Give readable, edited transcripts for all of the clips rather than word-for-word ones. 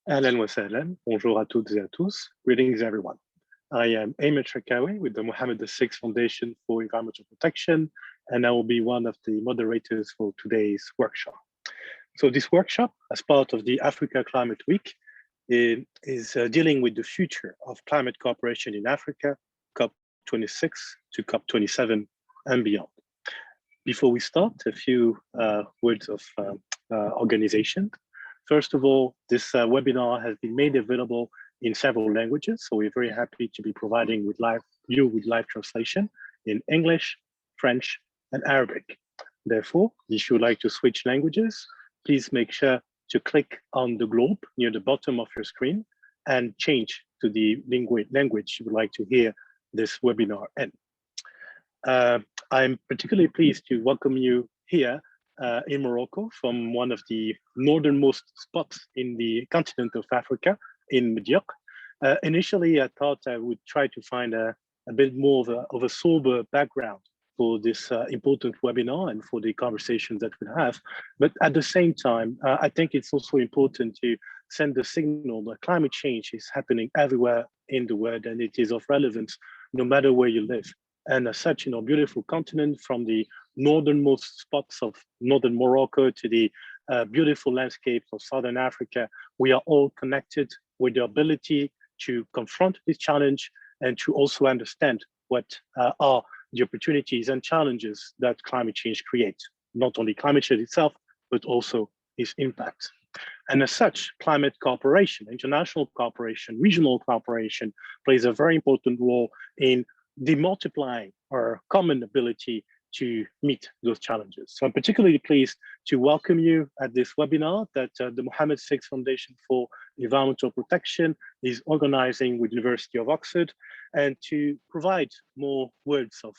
Ahlan wa sahlan. Bonjour à toutes et à tous. Greetings, everyone. I am Ayman Shakawi with the Mohammed VI Foundation for Environmental Protection, and I will be one of the moderators for today's workshop. So this workshop, as part of the Africa Climate Week, is dealing with the future of climate cooperation in Africa, COP26 to COP27 and beyond. Before we start, a few words of organization. First of all, this webinar has been made available in several languages, so we're very happy to be providing with live translation in English, French, and Arabic. Therefore, if you would like to switch languages, please make sure to click on the globe near the bottom of your screen and change to the language you would like to hear this webinar in. I'm particularly pleased to welcome you here in Morocco from one of the northernmost spots in the continent of Africa, in Bidar. Initially, I thought I would try to find a bit more of a sober background for this important webinar and for the conversations that we have. But at the same time, I think it's also important to send the signal that climate change is happening everywhere in the world, and it is of relevance no matter where you live. And as such, beautiful continent, from the northernmost spots of northern Morocco to the beautiful landscapes of southern Africa, we are all connected with the ability to confront this challenge and to also understand what are the opportunities and challenges that climate change creates, not only climate change itself, but also its impact. And as such, climate cooperation, international cooperation, regional cooperation plays a very important role in demultiplying our common ability to meet those challenges. So I'm particularly pleased to welcome you at this webinar that the Mohammed VI Foundation for Environmental Protection is organizing with University of Oxford, and to provide more words of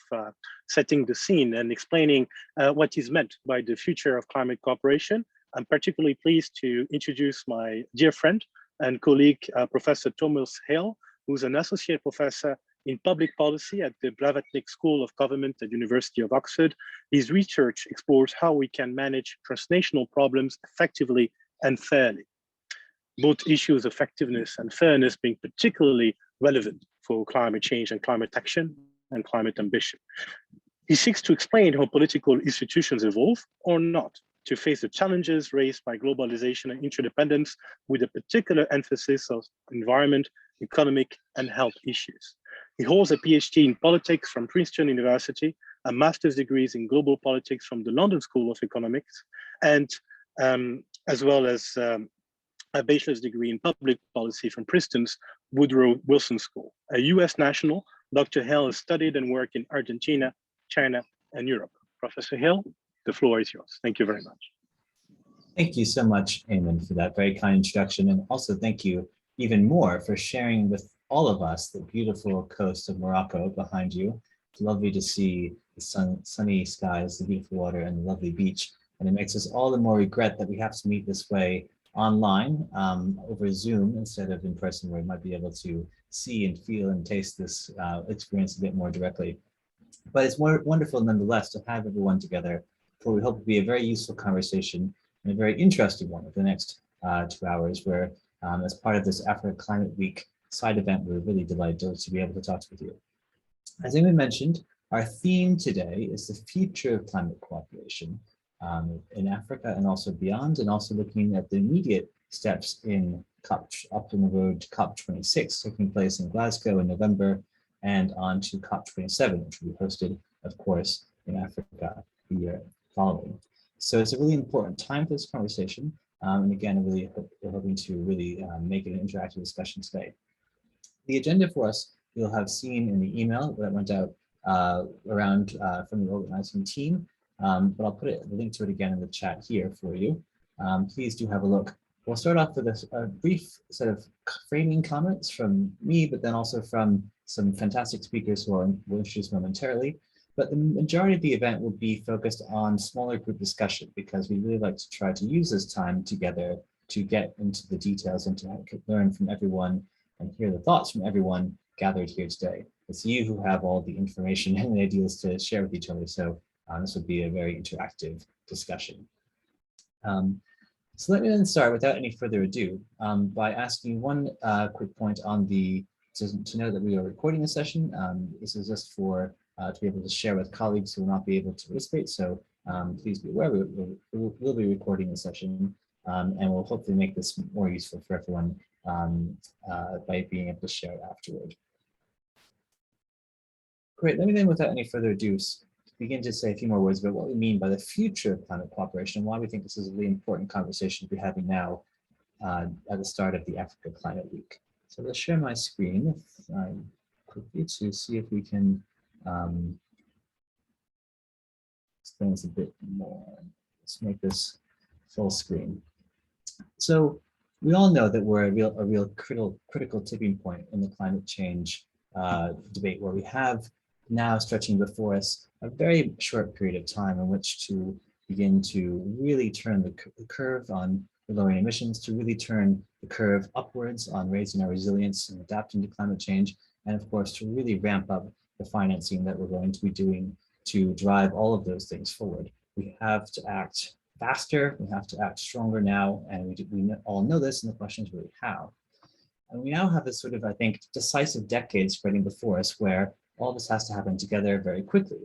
setting the scene and explaining what is meant by the future of climate cooperation. I'm particularly pleased to introduce my dear friend and colleague, Professor Thomas Hale, who's an associate professor in public policy at the Blavatnik School of Government at University of Oxford. His research explores how we can manage transnational problems effectively and fairly. Both issues of effectiveness and fairness being particularly relevant for climate change and climate action and climate ambition. He seeks to explain how political institutions evolve or not to face the challenges raised by globalization and interdependence, with a particular emphasis on environment, economic, and health issues. He holds a PhD in politics from Princeton University, a master's degrees in global politics from the London School of Economics, and as well as a bachelor's degree in public policy from Princeton's Woodrow Wilson School. A US national, Dr. Hill has studied and worked in Argentina, China, and Europe. Professor Hill, the floor is yours. Thank you very much. Thank you so much, Ayman, for that very kind introduction. And also thank you even more for sharing with all of us the beautiful coast of Morocco behind you. It's lovely to see the sunny skies, the beautiful water, and the lovely beach. And it makes us all the more regret that we have to meet this way online over Zoom instead of in person, where we might be able to see and feel and taste this experience a bit more directly. But it's wonderful nonetheless to have everyone together for what we hope will be a very useful conversation and a very interesting one over the next 2 hours, where as part of this Africa Climate Week side event, we're really delighted to be able to talk with you. As Amy mentioned, our theme today is the future of climate cooperation in Africa and also beyond, and also looking at the immediate steps in up in the road to COP26, taking place in Glasgow in November, and on to COP27, which will be hosted, of course, in Africa the year following. So it's a really important time for this conversation. And again, we're hoping to really make it an interactive discussion today. The agenda for us, you'll have seen in the email that went out around from the organizing team, but I'll put a link to it again in the chat here for you. Please do have a look. We'll start off with a brief set of framing comments from me, but then also from some fantastic speakers who we'll introduce momentarily. But the majority of the event will be focused on smaller group discussion, because we really like to try to use this time together to get into the details and to learn from everyone and hear the thoughts from everyone gathered here today. It's you who have all the information and the ideas to share with each other, so this would be a very interactive discussion. So let me then start without any further ado by asking one quick point on to know that we are recording the session. This is just for to be able to share with colleagues who will not be able to participate. So please be aware we'll be recording the session and we'll hopefully make this more useful for everyone by being able to share it afterward. Great, let me then without any further ado begin to say a few more words about what we mean by the future of climate cooperation and why we think this is a really important conversation to be having now at the start of the Africa Climate Week. So let's share my screen quickly to see if we can explain this a bit more. Let's make this full screen. So we all know that we're a real critical tipping point in the climate change debate, where we have now stretching before us a very short period of time in which to begin to really turn the curve on lowering emissions, to really turn the curve upwards on raising our resilience and adapting to climate change, and of course to really ramp up the financing that we're going to be doing to drive all of those things forward. We have to act faster, we have to act stronger now, and we all know this, and the question is really how. And we now have this sort of, I think, decisive decade spreading before us where all this has to happen together very quickly.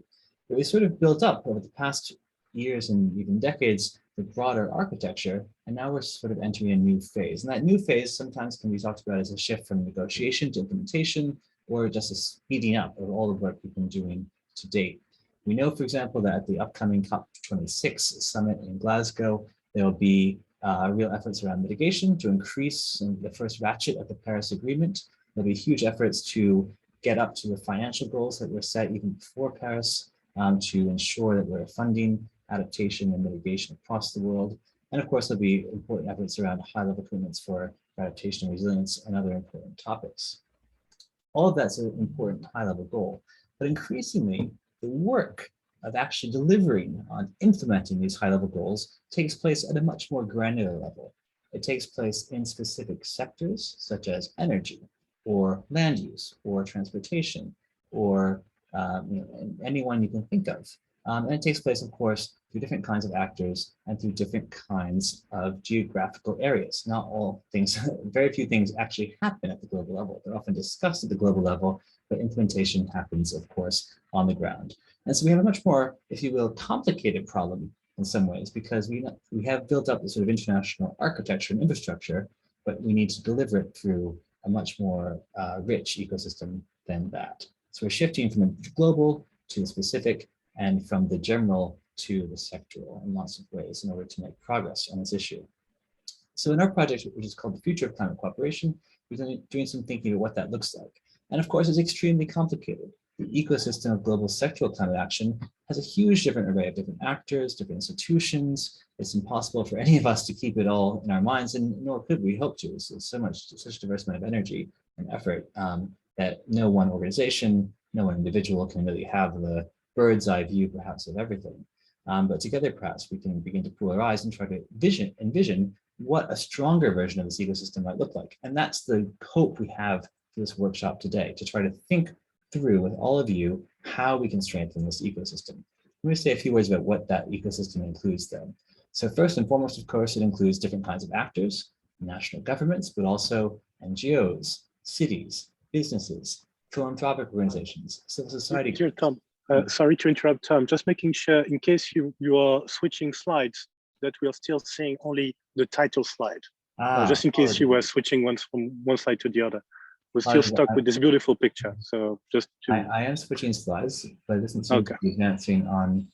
But we sort of built up over the past years and even decades the broader architecture, and now we're sort of entering a new phase. And that new phase sometimes can be talked about as a shift from negotiation to implementation, or just a speeding up of all of what we've been doing to date. We know, for example, that at the upcoming COP26 summit in Glasgow, there will be real efforts around mitigation to increase the first ratchet of the Paris Agreement. There'll be huge efforts to get up to the financial goals that were set even before Paris to ensure that we're funding adaptation and mitigation across the world. And of course, there'll be important efforts around high-level commitments for adaptation and resilience and other important topics. All of that's an important high-level goal, but increasingly, the work of actually delivering on implementing these high-level goals takes place at a much more granular level. It takes place in specific sectors, such as energy, or land use, or transportation, or anyone you can think of. And it takes place, of course, through different kinds of actors and through different kinds of geographical areas. Not all things, very few things actually happen at the global level. They're often discussed at the global level, but implementation happens, of course, on the ground. And so we have a much more, if you will, complicated problem in some ways, because we have built up this sort of international architecture and infrastructure, but we need to deliver it through a much more rich ecosystem than that. So we're shifting from the global to the specific and from the general to the sectoral in lots of ways in order to make progress on this issue. So in our project, which is called the Future of Climate Cooperation, we've been doing some thinking about what that looks like. And of course, it's extremely complicated. The ecosystem of global sectoral climate action has a huge different array of different actors, different institutions. It's impossible for any of us to keep it all in our minds, and nor could we hope to. It's such a diverse amount of energy and effort that no one organization, no one individual can really have the bird's eye view, perhaps, of everything. But together, perhaps, we can begin to pool our eyes and try to envision what a stronger version of this ecosystem might look like. And that's the hope we have for this workshop today, to try to think through with all of you how we can strengthen this ecosystem. Let me say a few words about what that ecosystem includes then. So first and foremost, of course, it includes different kinds of actors, national governments, but also NGOs, cities, businesses, philanthropic organizations, civil society. Dear Tom, sorry to interrupt, Tom, just making sure in case you are switching slides that we are still seeing only the title slide. Just in case you were switching from one slide to the other. We're still stuck with this beautiful picture. So just to... I am switching slides, but it doesn't seem to be advancing on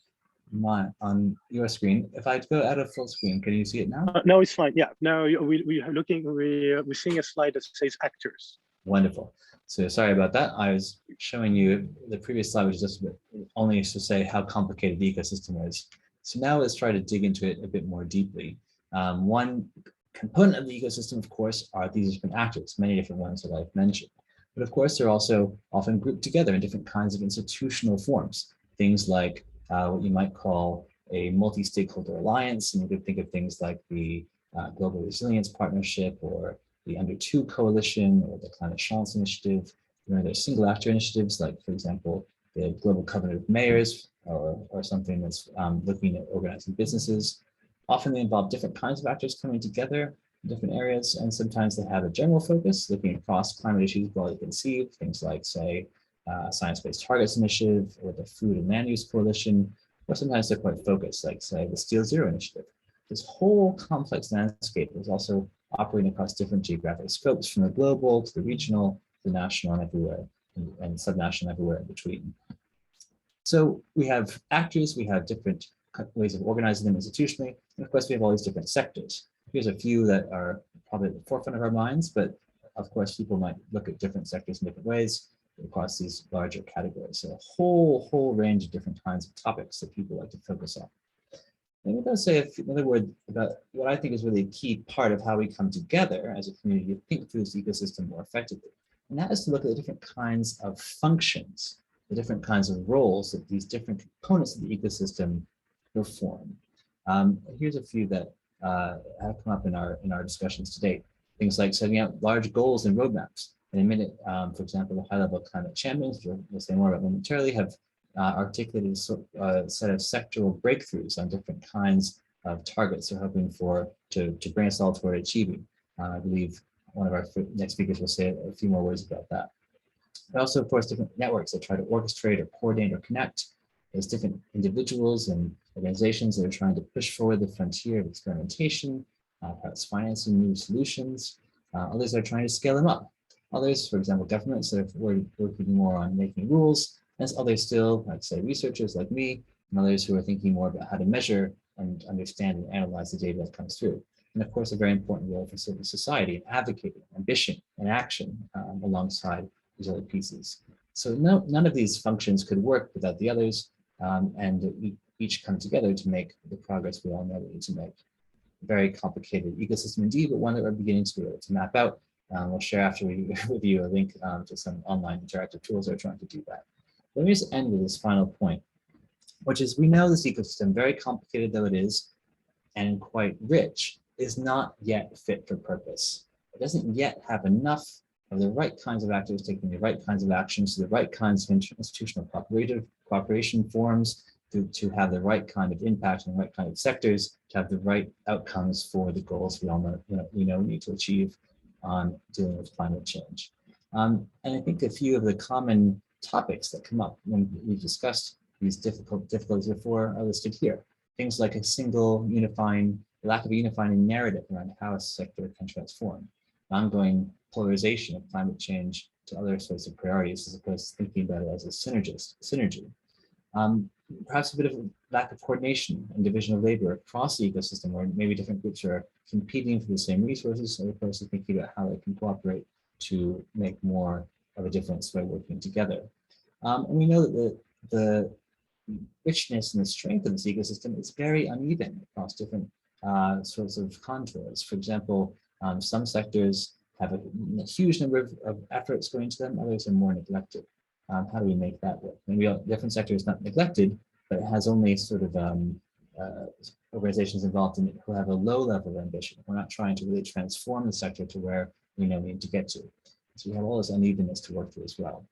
your screen. If I go out of full screen, can you see it now? No, it's fine. Yeah, now we're seeing a slide that says actors. Wonderful. So sorry about that. I was showing you the previous slide, which is just only to say how complicated the ecosystem is. So now let's try to dig into it a bit more deeply. One component of the ecosystem, of course, are these different actors, many different ones that I've mentioned. But of course, they're also often grouped together in different kinds of institutional forms. Things like what you might call a multi-stakeholder alliance, and you could think of things like the Global Resilience Partnership or the Under 2 Coalition or the Climate Chance Initiative. You know, there's single actor initiatives like, for example, the Global Covenant of Mayors or something that's looking at organizing businesses. Often they involve different kinds of actors coming together in different areas, and sometimes they have a general focus, looking across climate issues broadly conceived, things like, say, Science-Based Targets Initiative or the Food and Land Use Coalition, or sometimes they're quite focused, like, say, the Steel Zero Initiative. This whole complex landscape is also operating across different geographic scopes, from the global to the regional, to the national, and everywhere, and subnational, everywhere in between. So we have actors, we have different ways of organizing them institutionally, and of course we have all these different sectors. Here's a few that are probably at the forefront of our minds, but of course people might look at different sectors in different ways across these larger categories. So a whole range of different kinds of topics that people like to focus on. And I'm going to say another word about what I think is really a key part of how we come together as a community to think through this ecosystem more effectively. And that is to look at the different kinds of functions, the different kinds of roles that these different components of the ecosystem perform. Here's a few that have come up in our discussions to date. Things like setting out large goals and roadmaps. In a minute, for example, the high-level climate champions, which we'll say more about momentarily, have articulated a set of sectoral breakthroughs on different kinds of targets they're hoping to bring us all toward achieving. I believe one of our next speakers will say a few more words about that. But also, of course, different networks that try to orchestrate or coordinate or connect. There's different individuals and organizations that are trying to push forward the frontier of experimentation, perhaps financing new solutions. Others are trying to scale them up. Others, for example, governments that are working more on making rules. And others still, like, say, researchers like me, and others who are thinking more about how to measure and understand and analyze the data that comes through. And of course, a very important role for civil society in advocating, ambition, and action alongside these other pieces. So none of these functions could work without the others, and each come together to make the progress we all know we need to make. A very complicated ecosystem indeed, but one that we're beginning to be able to map out. We'll share after we review a link to some online interactive tools that are trying to do that. Let me just end with this final point, which is we know this ecosystem, very complicated though it is, and quite rich, is not yet fit for purpose. It doesn't yet have enough of the right kinds of actors taking the right kinds of actions, the right kinds of institutional cooperation forms to have the right kind of impact and the right kind of sectors to have the right outcomes for the goals we all know we need to achieve on dealing with climate change. And I think a few of the common topics that come up when we've discussed these difficulties before are listed here. Things like lack of a unifying narrative around how a sector can transform, ongoing polarization of climate change to other sorts of priorities as opposed to thinking about it as a synergy. Perhaps a bit of a lack of coordination and division of labor across the ecosystem, where maybe different groups are competing for the same resources as opposed to thinking about how they can cooperate to make more of a difference by working together. And we know that the richness and the strength of this ecosystem is very uneven across different sorts of contours. For example, some sectors have a huge number of efforts going into them, others are more neglected. How do we make that work? Maybe different sectors not neglected, but it has only sort of organizations involved in it who have a low level of ambition. We're not trying to really transform the sector to where we know we need to get to. So we have all this unevenness to work through as well.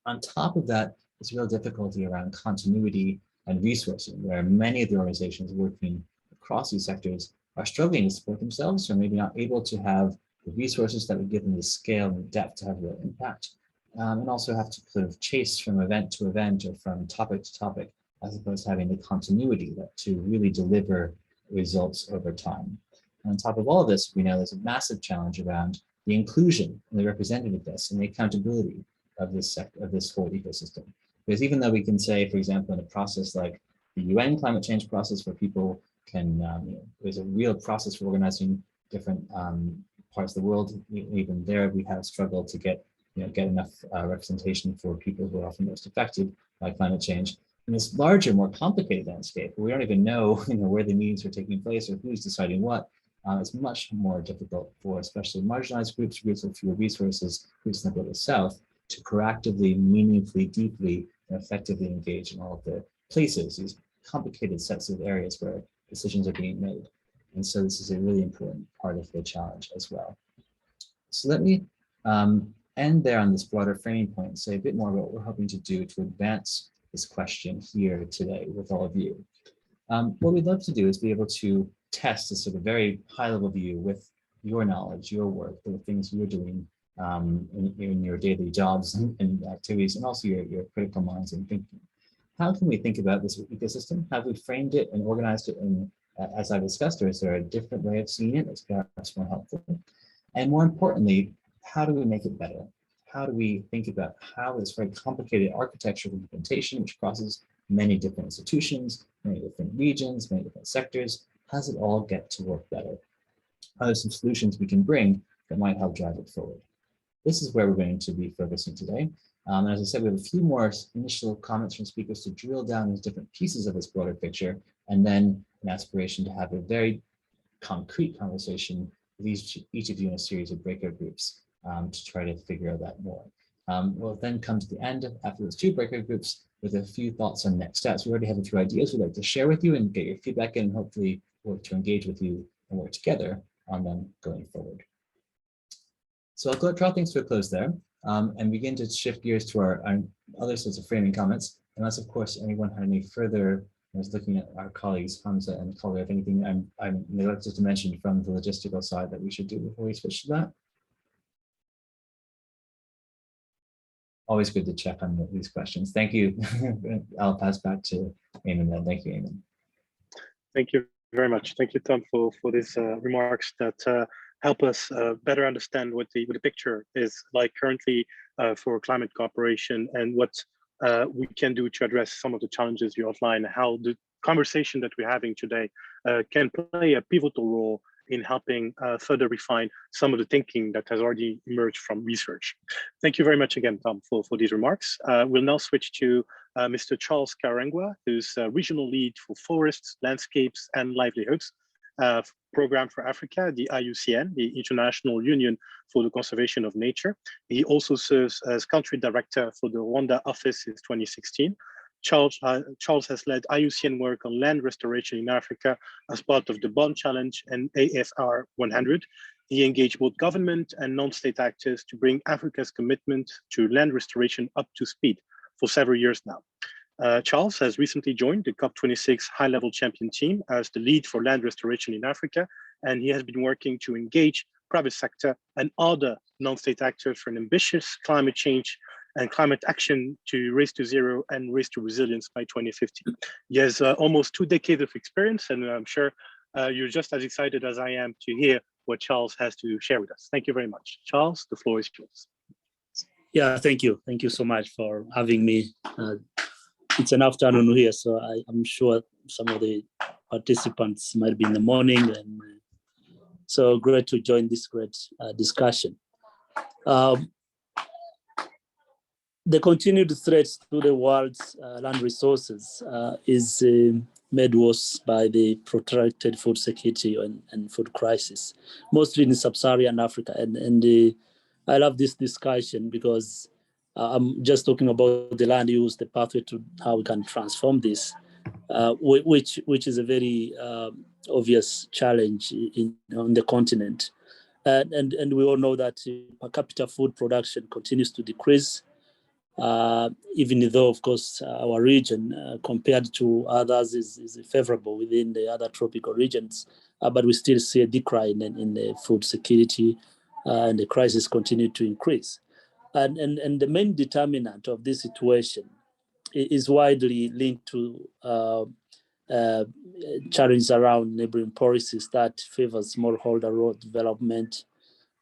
On top of that, there's real difficulty around continuity and resourcing, where many of the organizations working across these sectors are struggling to support themselves or maybe not able to have the resources that would give them the scale and depth to have real impact. And also have to sort of chase from event to event or from topic to topic, as opposed to having the continuity to really deliver results over time. And on top of all of this, we know there's a massive challenge around the inclusion and the representativeness and the accountability of this whole ecosystem. Because even though we can say, for example, in a process like the UN climate change process, where people can, there's a real process for organizing different parts of the world, even there we have struggled to get enough representation for people who are often most affected by climate change. In this larger, more complicated landscape, where we don't even know, where the meetings are taking place or who's deciding what, it's much more difficult for especially marginalized groups with fewer resources, groups in the global south, to proactively, meaningfully, deeply, and effectively engage in all of the places, these complicated sets of areas where decisions are being made. And so this is a really important part of the challenge as well. So let me end there on this broader framing point and say a bit more about what we're hoping to do to advance this question here today with all of you. What we'd love to do is be able to test a sort of very high-level view with your knowledge, your work, the things you're doing in your daily jobs and activities, and also your critical minds and thinking. How can we think about this ecosystem? Have we framed it and organized it in, as I discussed, or is there a different way of seeing it that's perhaps more helpful? And more importantly, how do we make it better? How do we think about how this very complicated architecture of implementation, which crosses many different institutions, many different regions, many different sectors, how does it all get to work better? Are there some solutions we can bring that might help drive it forward? This is where we're going to be focusing today. And as I said, we have a few more initial comments from speakers to drill down into different pieces of this broader picture, and then an aspiration to have a very concrete conversation with each of you in a series of breakout groups to try to figure out that more. We'll then come to the end after those two breakout groups with a few thoughts on next steps. We already have a few ideas we'd like to share with you and get your feedback in, and hopefully work to engage with you and work together on them going forward. So I'll draw things to a close there and begin to shift gears to our other sorts of framing comments. Unless, of course, anyone had any further, I was looking at our colleagues, Hamza and Collier, if anything I'm neglected to mention from the logistical side that we should do before we switch to that. Always good to check on these questions. Thank you. I'll pass back to Eamon then. Thank you, Eamon. Thank you very much. Thank you, Tom, for these remarks that help us better understand what the picture is like currently for climate cooperation and what we can do to address some of the challenges you outlined, how the conversation that we're having today can play a pivotal role in helping further refine some of the thinking that has already emerged from research. Thank you very much again, Tom, for these remarks. We'll now switch to Mr. Charles Karangwa, who's regional lead for forests, landscapes, and livelihoods program for Africa, the IUCN, the International Union for the Conservation of Nature. He also serves as country director for the Rwanda office since 2016. Charles has led IUCN work on land restoration in Africa as part of the Bond Challenge and AFR 100. He engaged both government and non-state actors to bring Africa's commitment to land restoration up to speed for several years now. Charles has recently joined the COP26 high-level champion team as the lead for land restoration in Africa, and he has been working to engage private sector and other non-state actors for an ambitious climate change and climate action to race to zero and race to resilience by 2050. He has almost 2 decades of experience, and I'm sure you're just as excited as I am to hear what Charles has to share with us. Thank you very much. Charles, the floor is yours. Yeah, thank you. Thank you so much for having me. It's an afternoon here, so I'm sure some of the participants might be in the morning, and so great to join this great discussion. The continued threats to the world's land resources is made worse by the protracted food security and food crisis, mostly in sub-Saharan Africa. And I love this discussion because I'm just talking about the land use, the pathway to how we can transform this, which is a very obvious challenge on the continent. And we all know that per capita food production continues to decrease, even though, of course, our region compared to others is favorable within the other tropical regions, but we still see a decline in the food security, and the crisis continue to increase. And the main determinant of this situation is widely linked to challenges around neighboring policies that favor smallholder road development,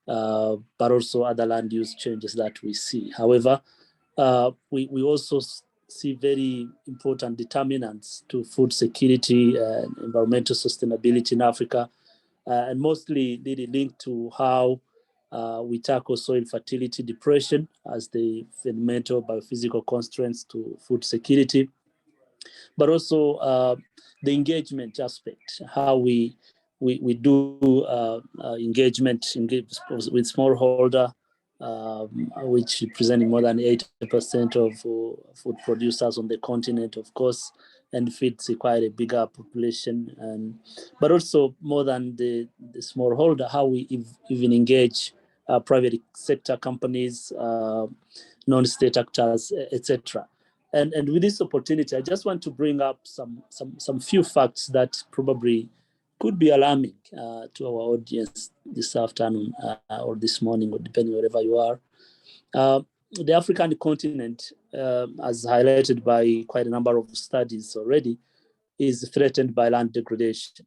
but also other land use changes that we see. However, we also see very important determinants to food security and environmental sustainability in Africa, and mostly really linked to how we tackle soil fertility depression as the fundamental biophysical constraints to food security, but also the engagement aspect, how we do engagement with smallholder, which representing more than 80% of food producers on the continent, of course, and feeds quite a bigger population. But also more than the smallholder, how we even engage private sector companies, non-state actors, etc. And with this opportunity, I just want to bring up some few facts that probably could be alarming to our audience this afternoon or this morning, or depending wherever you are. The African continent, as highlighted by quite a number of studies already, is threatened by land degradation.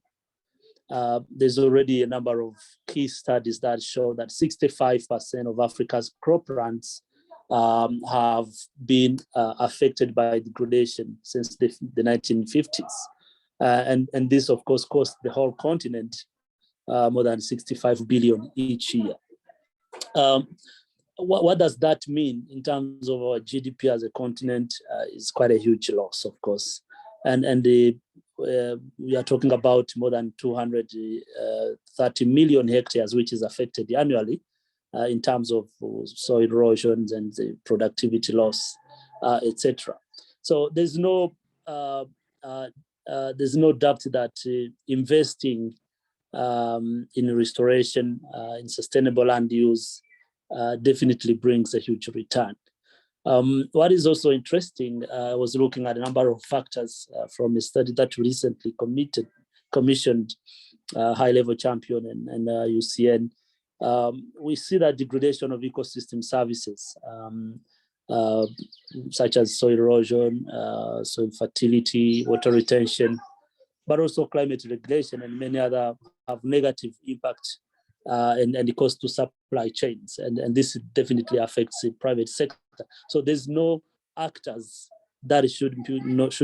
There's already a number of key studies that show that 65% of Africa's croplands have been affected by degradation since the 1950s. And this, of course, cost the whole continent more than 65 billion each year. What does that mean in terms of our GDP as a continent? Is quite a huge loss, of course. And we are talking about more than 230 million hectares, which is affected annually in terms of soil erosions and the productivity loss, etc. So there's no doubt that investing in restoration, in sustainable land use, definitely brings a huge return. What is also interesting, I was looking at a number of factors from a study that recently commissioned high-level champion and UCN. We see that degradation of ecosystem services, such as soil erosion, soil fertility, water retention, but also climate regulation and many other have negative impact and it goes to supply chains. And this definitely affects the private sector. So there's no actors that should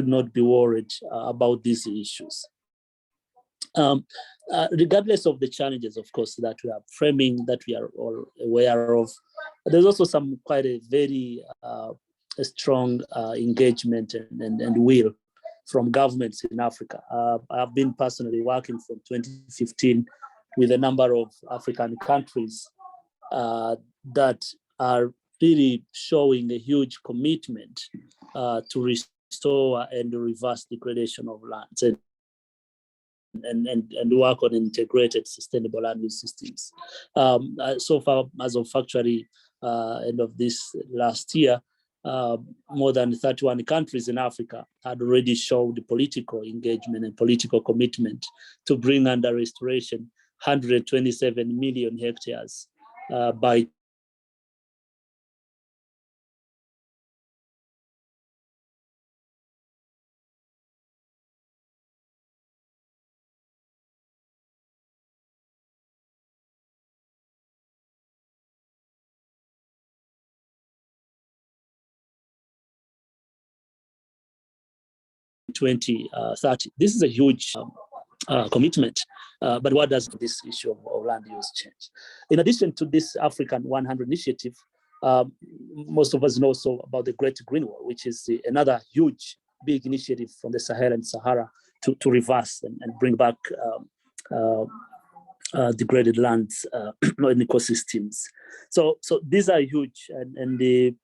not be worried about these issues. Regardless of the challenges, of course, that we are framing, that we are all aware of, there's also some quite a very strong engagement and will from governments in Africa. I've been personally working from 2015 with a number of African countries that are really showing a huge commitment to restore and reverse degradation of lands and work on integrated sustainable land use systems. So far, as of actually end of this last year, more than 31 countries in Africa had already showed the political engagement and political commitment to bring under restoration 127 million hectares by 2030. This is a huge commitment. But what does this issue of land use change? In addition to this African 100 initiative, most of us know also about the Great Green Wall, which is another huge, big initiative from the Sahel and Sahara to reverse and bring back degraded lands and ecosystems. So these are huge, and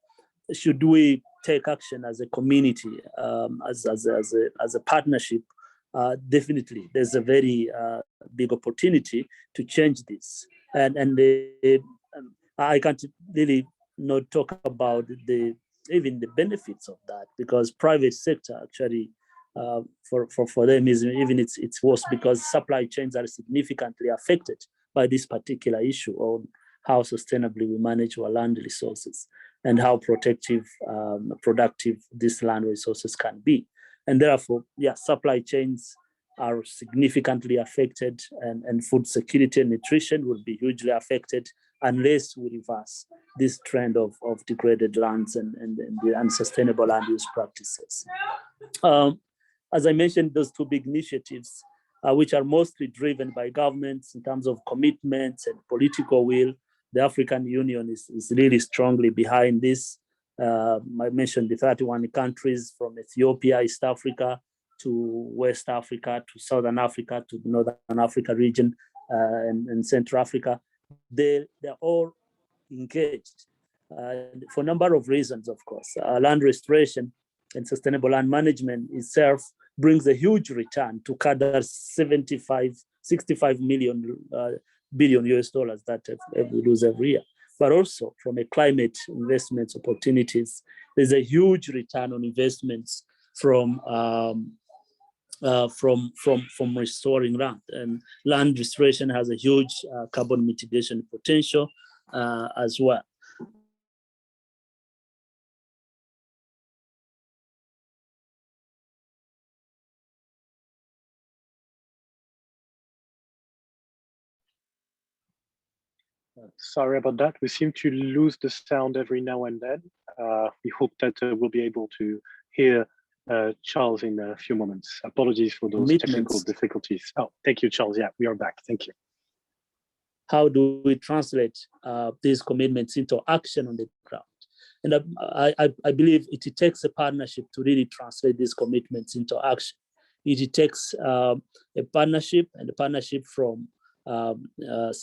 should we take action as a community, as a partnership? Definitely, there's a very big opportunity to change this, and I can't really not talk about even the benefits of that, because private sector actually for them is even it's worse, because supply chains are significantly affected by this particular issue on how sustainably we manage our land resources and how productive these land resources can be. And therefore, yeah, supply chains are significantly affected, and food security and nutrition will be hugely affected unless we reverse this trend of degraded lands and the unsustainable land use practices. As I mentioned, those two big initiatives, which are mostly driven by governments in terms of commitments and political will. The African Union is really strongly behind this. I mentioned the 31 countries from Ethiopia, East Africa, to West Africa, to Southern Africa, to the Northern Africa region, and Central Africa. They're all engaged for a number of reasons, of course. Land restoration and sustainable land management itself brings a huge return to Qatar 65 billion US dollars that we lose every year. but also from a climate investment opportunities. There's a huge return on investments from restoring land, and land restoration has a huge carbon mitigation potential as well. Sorry about that. We seem to lose the sound every now and then. We hope that we'll be able to hear Charles in a few moments. Apologies for those technical difficulties. Oh, thank you, Charles. Yeah, we are back. Thank you. How do we translate these commitments into action on the ground? And I believe it takes a partnership to really translate these commitments into action. It takes a partnership, and a partnership from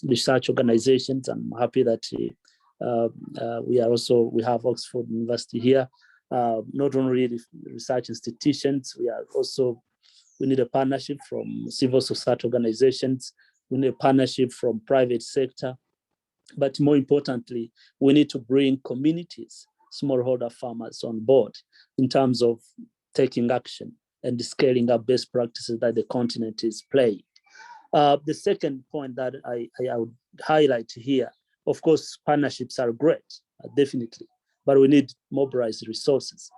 research organizations. I'm happy that we have Oxford University here. Not only research institutions, we need a partnership from civil society organizations. We need a partnership from private sector, but more importantly, we need to bring communities, smallholder farmers on board in terms of taking action and scaling up best practices that the continent is playing. The second point that I would highlight here, of course, partnerships are great, definitely, but we need mobilized resources.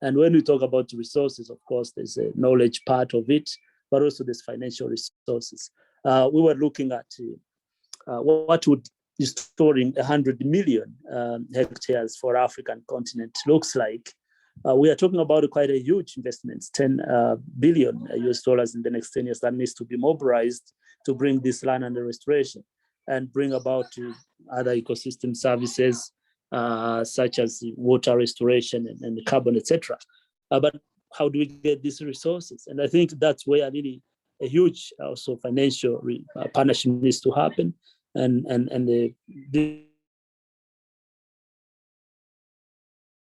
And when we talk about resources, of course, there's a knowledge part of it, but also there's financial resources. We were looking at what would restoring 100 million hectares for African continent looks like. We are talking about quite a huge investment, 10 billion US dollars in the next 10 years that needs to be mobilized to bring this land under restoration and bring about other ecosystem services such as water restoration and carbon, etc. But how do we get these resources? And I think that's where really a huge also financial partnership needs to happen, and the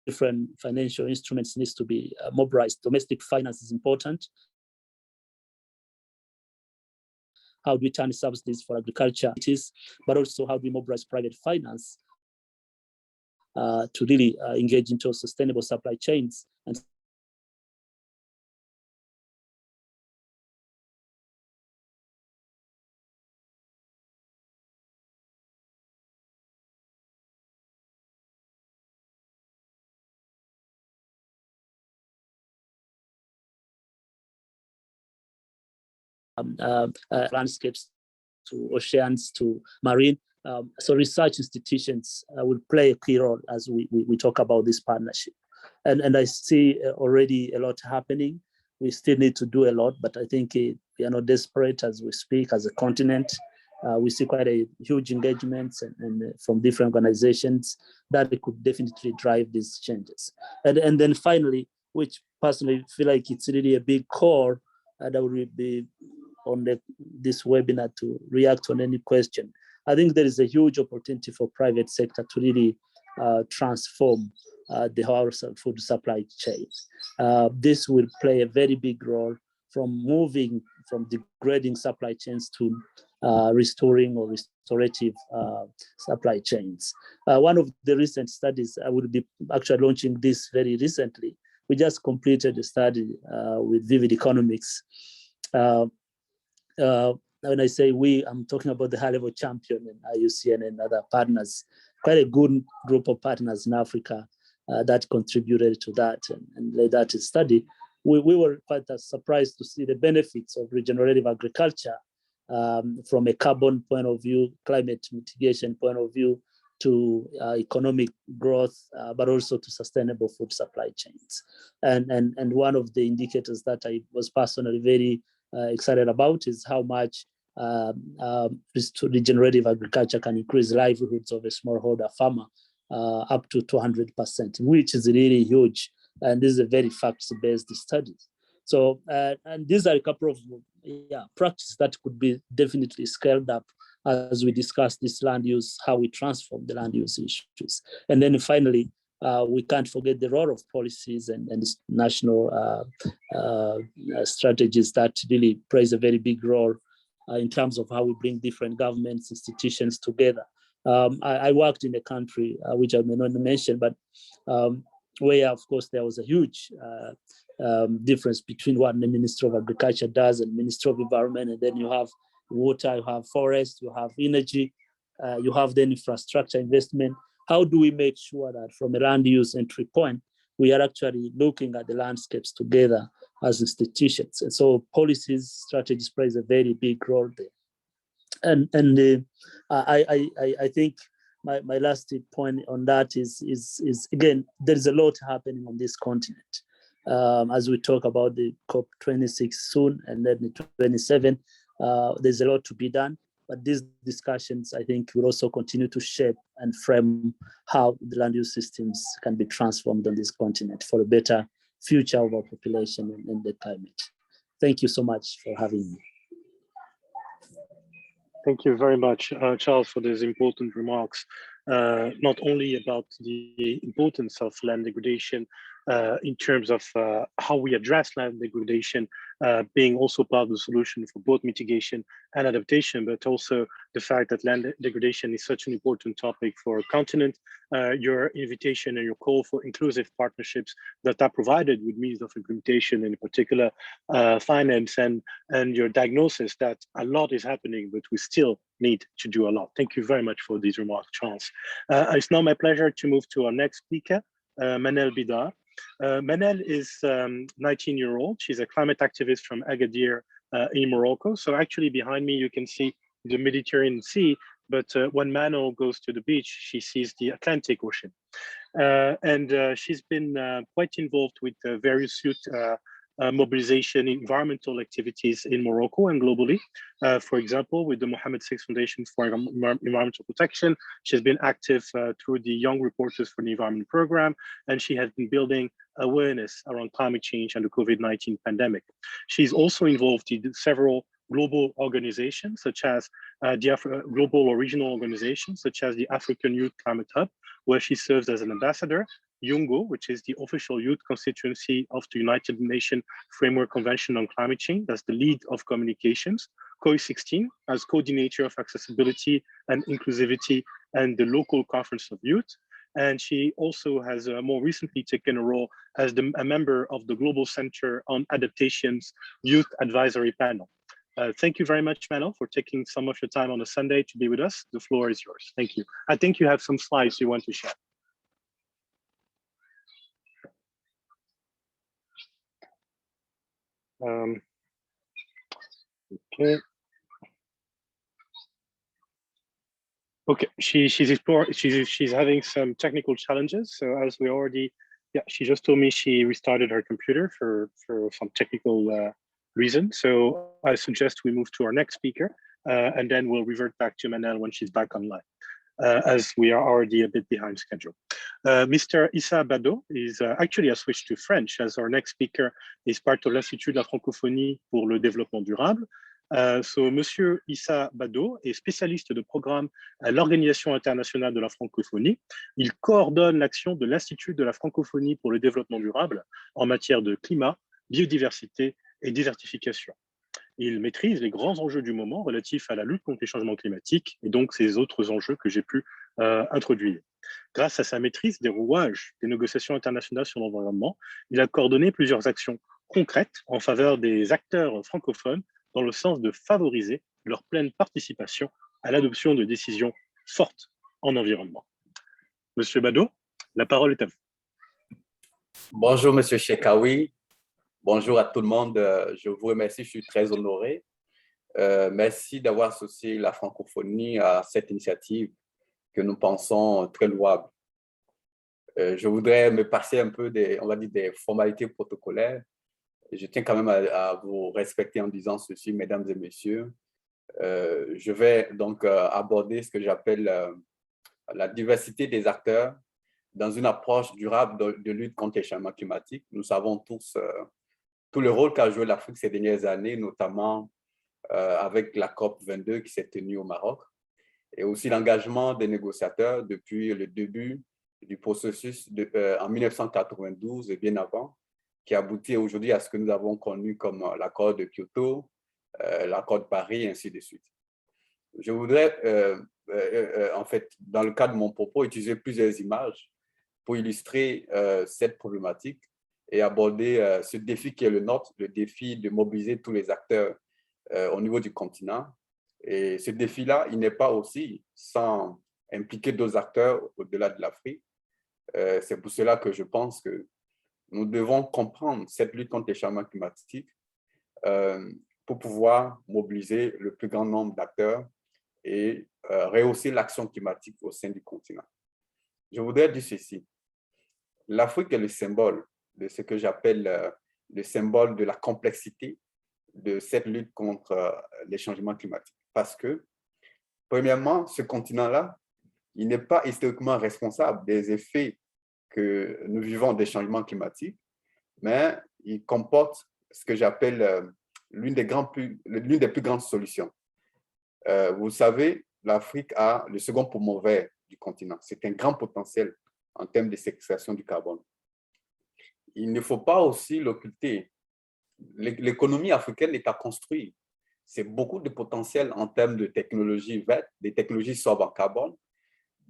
different financial instruments needs to be mobilized. Domestic finance is important. How do we turn subsidies for agriculture? It is, but also how do we mobilize private finance to really engage into sustainable supply chains and landscapes to oceans to marine. So research institutions will play a key role as we talk about this partnership. And I see already a lot happening. We still need to do a lot, but I think we are not desperate as we speak as a continent. We see quite a huge engagements and from different organizations that could definitely drive these changes. And then finally, which personally feel like it's really a big core that will be on this webinar to react on any question. I think there is a huge opportunity for private sector to really transform the whole food supply chain. This will play a very big role from moving from degrading supply chains to restoring or restorative supply chains. One of the recent studies, I will be actually launching this very recently. We just completed a study with Vivid Economics. When I say we, I'm talking about the high-level champion and IUCN and other partners, quite a good group of partners in Africa that contributed to that and led that study. We were quite surprised to see the benefits of regenerative agriculture from a carbon point of view, climate mitigation point of view, to economic growth, but also to sustainable food supply chains. And one of the indicators that I was personally very excited about is how much regenerative agriculture can increase livelihoods of a smallholder farmer up to 200%, which is really huge. And this is a very facts-based study. So, and these are a couple of practices that could be definitely scaled up as we discuss this land use, how we transform the land use issues. And then finally, we can't forget the role of policies and national strategies that really plays a very big role in terms of how we bring different governments, institutions together I worked in a country, which I may not mention, but where, of course, there was a huge difference between what the Ministry of Agriculture does and Ministry of Environment, and then you have water, you have forest, you have energy, you have then infrastructure investment. How do we make sure that from a land use entry point, we are actually looking at the landscapes together as institutions? And so policies, strategies plays a very big role there. And I think my last point on that is again, there is a lot happening on this continent. As we talk about the COP26 soon and then the 27, there's a lot to be done. But these discussions, I think, will also continue to shape and frame how the land use systems can be transformed on this continent for a better future of our population and the climate. Thank you so much for having me. Thank you very much, Charles, for these important remarks, not only about the importance of land degradation in terms of how we address land degradation, being also part of the solution for both mitigation and adaptation, but also the fact that land degradation is such an important topic for our continent. Your invitation and your call for inclusive partnerships that are provided with means of implementation, in particular finance, and your diagnosis that a lot is happening, but we still need to do a lot. Thank you very much for these remarks, Charles. It's now my pleasure to move to our next speaker, Manal Bidar. Manal is 19-year-old. She's a climate activist from Agadir in Morocco. So actually behind me, you can see the Mediterranean Sea, but when Manal goes to the beach, she sees the Atlantic Ocean. She's been quite involved with various youth mobilization, environmental activities in Morocco and globally. For example, with the Mohammed VI Foundation for Environmental Protection, she's been active through the Young Reporters for the Environment program, and she has been building awareness around climate change and the COVID-19 pandemic. She's also involved in several global organizations, such as global or regional organizations, such as the African Youth Climate Hub, where she serves as an ambassador, UNGO, which is the official youth constituency of the United Nations Framework Convention on Climate Change, that's the lead of communications, COP16 as coordinator of accessibility and inclusivity and the local conference of youth. And she also has more recently taken a role as a member of the Global Center on Adaptation's Youth Advisory Panel. Thank you very much, Manal, for taking some of your time on a Sunday to be with us. The floor is yours. Thank you. I think you have some slides you want to share. Okay, she's having some technical challenges. So as we already, she just told me she restarted her computer for some technical reason. So I suggest we move to our next speaker, and then we'll revert back to Manal when she's back online, as we are already a bit behind schedule. Mr. Issa Bado is actually, I switched to French, as our next speaker is part of l'Institut de la Francophonie pour le Développement Durable. So Monsieur Issa Bado est spécialiste de programme à l'Organisation internationale de la francophonie. Il coordonne l'action de l'Institut de la francophonie pour le développement durable en matière de climat, biodiversité et désertification. Il maîtrise les grands enjeux du moment relatifs à la lutte contre les changements climatiques et donc ces autres enjeux que j'ai pu introduire. Grâce à sa maîtrise des rouages des négociations internationales sur l'environnement, il a coordonné plusieurs actions concrètes en faveur des acteurs francophones dans le sens de favoriser leur pleine participation à l'adoption de décisions fortes en environnement. Monsieur Bado, la parole est à vous. Bonjour, Monsieur Chekawi. Bonjour à tout le monde. Je vous remercie, je suis très honoré. Merci d'avoir associé la francophonie à cette initiative que nous pensons très louable. Je voudrais me passer un peu on va dire des formalités protocolaires. Je tiens quand même à vous respecter en disant ceci, mesdames et messieurs. Je vais donc aborder ce que j'appelle la diversité des acteurs dans une approche durable de lutte contre les changements climatiques. Nous savons tous tout le rôle qu'a joué l'Afrique ces dernières années, notamment avec la COP22 qui s'est tenue au Maroc, et aussi l'engagement des négociateurs depuis le début du processus en 1992 et bien avant, qui aboutit aujourd'hui à ce que nous avons connu comme l'accord de Kyoto, l'accord de Paris, et ainsi de suite. Je voudrais en fait, dans le cadre de mon propos, utiliser plusieurs images pour illustrer cette problématique et aborder ce défi qui est le nôtre, le défi de mobiliser tous les acteurs au niveau du continent. Et ce défi-là, il n'est pas aussi sans impliquer d'autres acteurs au-delà de l'Afrique. C'est pour cela que je pense que nous devons comprendre cette lutte contre les changements climatiques pour pouvoir mobiliser le plus grand nombre d'acteurs et rehausser l'action climatique au sein du continent. Je voudrais dire ceci. L'Afrique est le symbole de ce que j'appelle le symbole de la complexité de cette lutte contre les changements climatiques. Parce que, premièrement, ce continent-là, il n'est pas historiquement responsable des effets que nous vivons des changements climatiques, mais il comporte ce que j'appelle l'une des plus grandes solutions. Vous savez, l'Afrique a le second poumon vert du continent. C'est un grand potentiel en termes de séquestration du carbone. Il ne faut pas aussi l'occulter. L'économie africaine est à construire. C'est beaucoup de potentiel en termes de technologies vertes, des technologies sobres en carbone.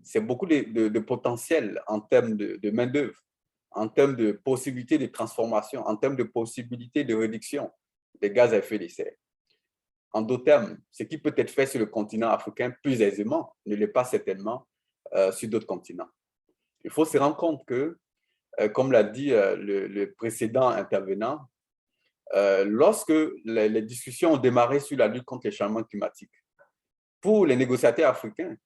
C'est beaucoup de potentiel en termes de main-d'œuvre, en termes de possibilités de transformation, en termes de possibilités de réduction des gaz à effet de serre. En d'autres termes, ce qui peut être fait sur le continent africain plus aisément ne l'est pas certainement sur d'autres continents. Il faut se rendre compte que, comme l'a dit le précédent intervenant, lorsque les discussions ont démarré sur la lutte contre les changements climatiques, pour les négociateurs africains,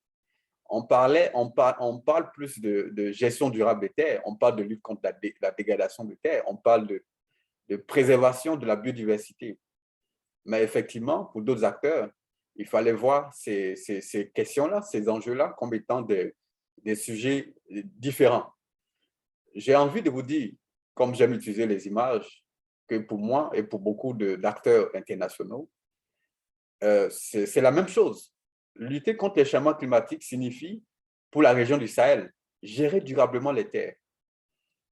on parle plus de gestion durable des terres, on parle de lutte contre la dégradation des terres, on parle de préservation de la biodiversité. Mais effectivement, pour d'autres acteurs, il fallait voir ces questions-là, ces enjeux-là comme étant des sujets différents. J'ai envie de vous dire, comme j'aime utiliser les images, que pour moi et pour beaucoup d'acteurs internationaux, c'est la même chose. Lutter contre les changements climatiques signifie, pour la région du Sahel, gérer durablement les terres.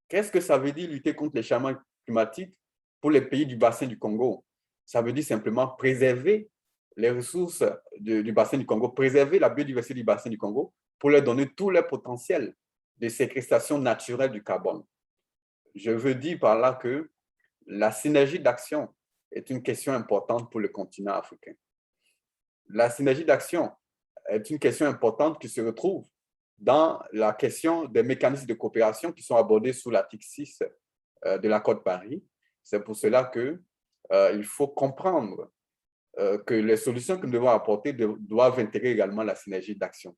Qu'est-ce que ça veut dire lutter contre les changements climatiques pour les pays du bassin du Congo? Ça veut dire simplement préserver les ressources du bassin du Congo, préserver la biodiversité du bassin du Congo pour leur donner tout leur potentiel de séquestration naturelle du carbone. Je veux dire par là que la synergie d'action est une question importante pour le continent africain. La synergie d'action est une question importante qui se retrouve dans la question des mécanismes de coopération qui sont abordés sous l'article 6 de l'accord de Paris. C'est pour cela qu'il faut comprendre que les solutions que nous devons apporter doivent intégrer également la synergie d'action.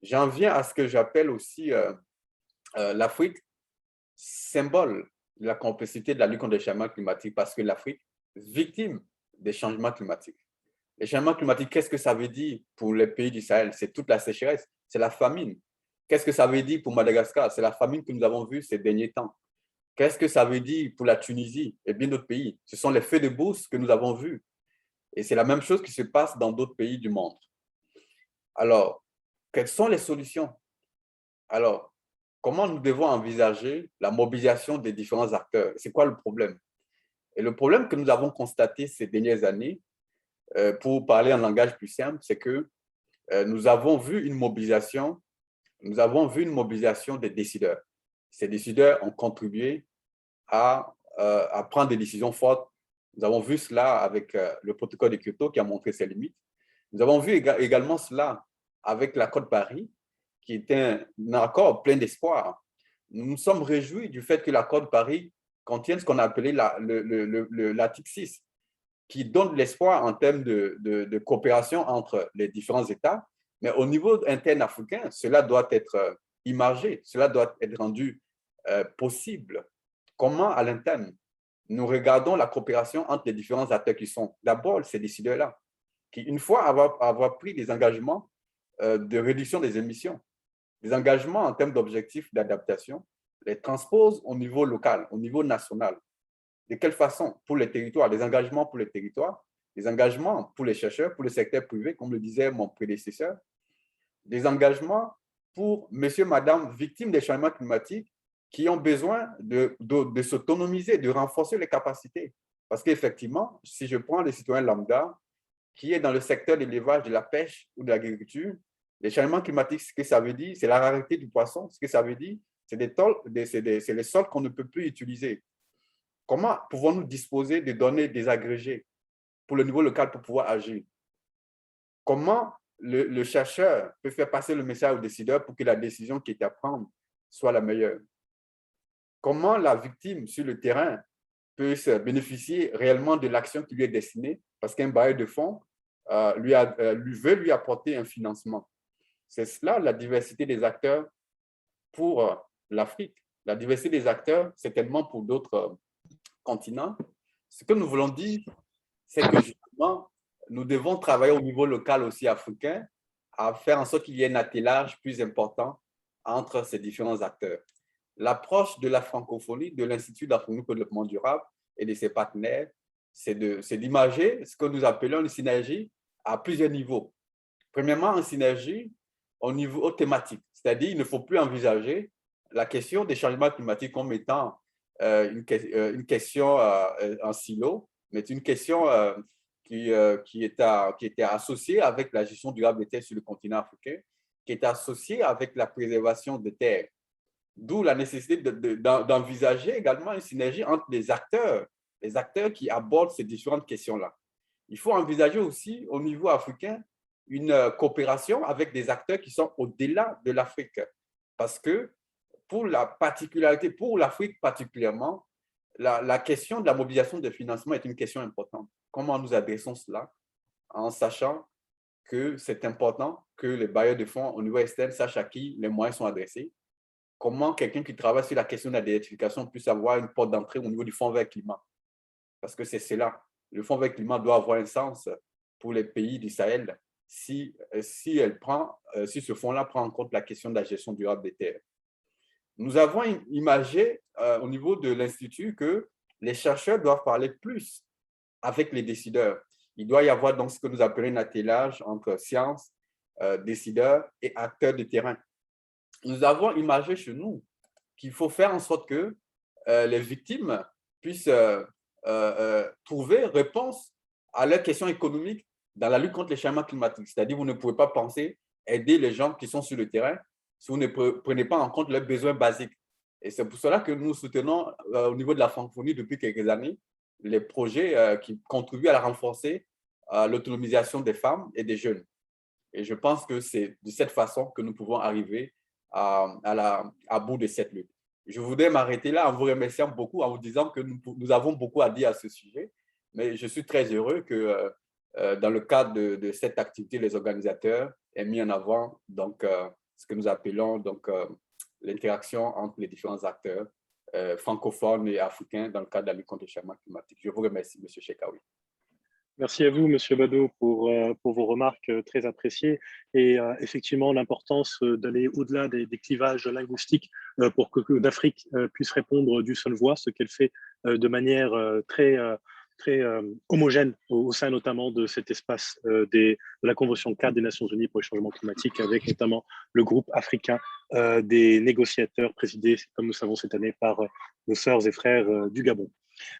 J'en viens à ce que j'appelle aussi l'Afrique symbole de la complexité de la lutte contre les changements climatiques, parce que l'Afrique est victime des changements climatiques. Les changements climatiques, qu'est-ce que ça veut dire pour les pays du Sahel? C'est toute la sécheresse, c'est la famine. Qu'est-ce que ça veut dire pour Madagascar? C'est la famine que nous avons vue ces derniers temps. Qu'est-ce que ça veut dire pour la Tunisie et bien d'autres pays? Ce sont les feux de brousse que nous avons vus. Et c'est la même chose qui se passe dans d'autres pays du monde. Alors, quelles sont les solutions? Alors, comment nous devons envisager la mobilisation des différents acteurs? C'est quoi le problème? Et le problème que nous avons constaté ces dernières années, pour parler en langage plus simple, c'est que nous avons vu une mobilisation des décideurs. Ces décideurs ont contribué à prendre des décisions fortes. Nous avons vu cela avec le protocole de Kyoto qui a montré ses limites. Nous avons vu également cela avec l'accord de Paris, qui est un accord plein d'espoir. Nous nous sommes réjouis du fait que l'accord de Paris contienne ce qu'on a appelé l'article 6, qui donne l'espoir en termes de coopération entre les différents États. Mais au niveau interne africain, cela doit être imagé, cela doit être rendu possible. Comment à l'interne nous regardons la coopération entre les différents acteurs qui sont d'abord ces décideurs-là, qui, une fois avoir pris des engagements de réduction des émissions, des engagements en termes d'objectifs d'adaptation, les transposent au niveau local, au niveau national. De quelle façon? Pour les territoires, les engagements pour les territoires, des engagements pour les chercheurs, pour le secteur privé, comme le disait mon prédécesseur, des engagements pour monsieur, madame, victimes des changements climatiques qui ont besoin de s'autonomiser, de renforcer les capacités. Parce qu'effectivement, si je prends les citoyens lambda qui est dans le secteur de l'élevage, de la pêche ou de l'agriculture, Les changements climatiques, ce que ça veut dire, c'est la rareté du poisson. Ce que ça veut dire, c'est les sols qu'on ne peut plus utiliser. Comment pouvons-nous disposer de données désagrégées pour le niveau local pour pouvoir agir? Comment le chercheur peut faire passer le message aux décideurs pour que la décision qui est à prendre soit la meilleure? Comment la victime sur le terrain peut bénéficier réellement de l'action qui lui est destinée parce qu'un bailleur de fonds veut lui apporter un financement? C'est cela la diversité des acteurs pour l'Afrique. La diversité des acteurs, certainement pour d'autres continents. Ce que nous voulons dire, c'est que justement, nous devons travailler au niveau local aussi africain à faire en sorte qu'il y ait un attelage plus important entre ces différents acteurs. L'approche de la francophonie, de l'Institut d'Afrique pour le développement durable et de ses partenaires, c'est d'imager ce que nous appelons une synergie à plusieurs niveaux. Premièrement, une synergie au niveau thématique, c'est-à-dire qu'il ne faut plus envisager la question des changements climatiques comme étant une question en silo, mais une question qui était associée avec la gestion durable des terres sur le continent africain, qui est associée avec la préservation des terres. D'où la nécessité d'envisager également une synergie entre les acteurs qui abordent ces différentes questions-là. Il faut envisager aussi au niveau africain une coopération avec des acteurs qui sont au-delà de l'Afrique. Parce que pour l'Afrique particulièrement, la question de la mobilisation de financement est une question importante. Comment nous adressons cela en sachant que c'est important que les bailleurs de fonds au niveau externe sachent à qui les moyens sont adressés? Comment quelqu'un qui travaille sur la question de la désertification puisse avoir une porte d'entrée au niveau du Fonds vert climat? Parce que c'est cela. Le Fonds vert climat doit avoir un sens pour les pays du Sahel si ce fonds-là prend en compte la question de la gestion durable des terres. Nous avons imagé au niveau de l'Institut que les chercheurs doivent parler plus avec les décideurs. Il doit y avoir donc ce que nous appelons un attelage entre sciences, décideurs et acteurs de terrain. Nous avons imagé chez nous qu'il faut faire en sorte que les victimes puissent trouver réponse à leurs questions économiques dans la lutte contre les changements climatiques. C'est-à-dire, vous ne pouvez pas penser aider les gens qui sont sur le terrain si vous ne prenez pas en compte leurs besoins basiques. Et c'est pour cela que nous soutenons au niveau de la francophonie depuis quelques années les projets qui contribuent à renforcer l'autonomisation des femmes et des jeunes. Et je pense que c'est de cette façon que nous pouvons arriver à bout de cette lutte. Je voudrais m'arrêter là en vous remerciant beaucoup, en vous disant que nous avons beaucoup à dire à ce sujet, mais je suis très heureux que dans le cadre de cette activité, les organisateurs aient mis en avant donc, ce que nous appelons donc, l'interaction entre les différents acteurs francophones et africains dans le cadre de la lutte contre les changements climatiques. Je vous remercie, M. Chekaoui. Merci à vous, M. Bado, pour vos remarques très appréciées et effectivement l'importance d'aller au-delà des clivages linguistiques pour que l'Afrique puisse répondre d'une seule voix, ce qu'elle fait de manière très homogène au sein notamment de cet espace de la Convention cadre des Nations Unies pour les changements climatiques, avec notamment le groupe africain des négociateurs présidé, comme nous savons cette année, par nos sœurs et frères du Gabon.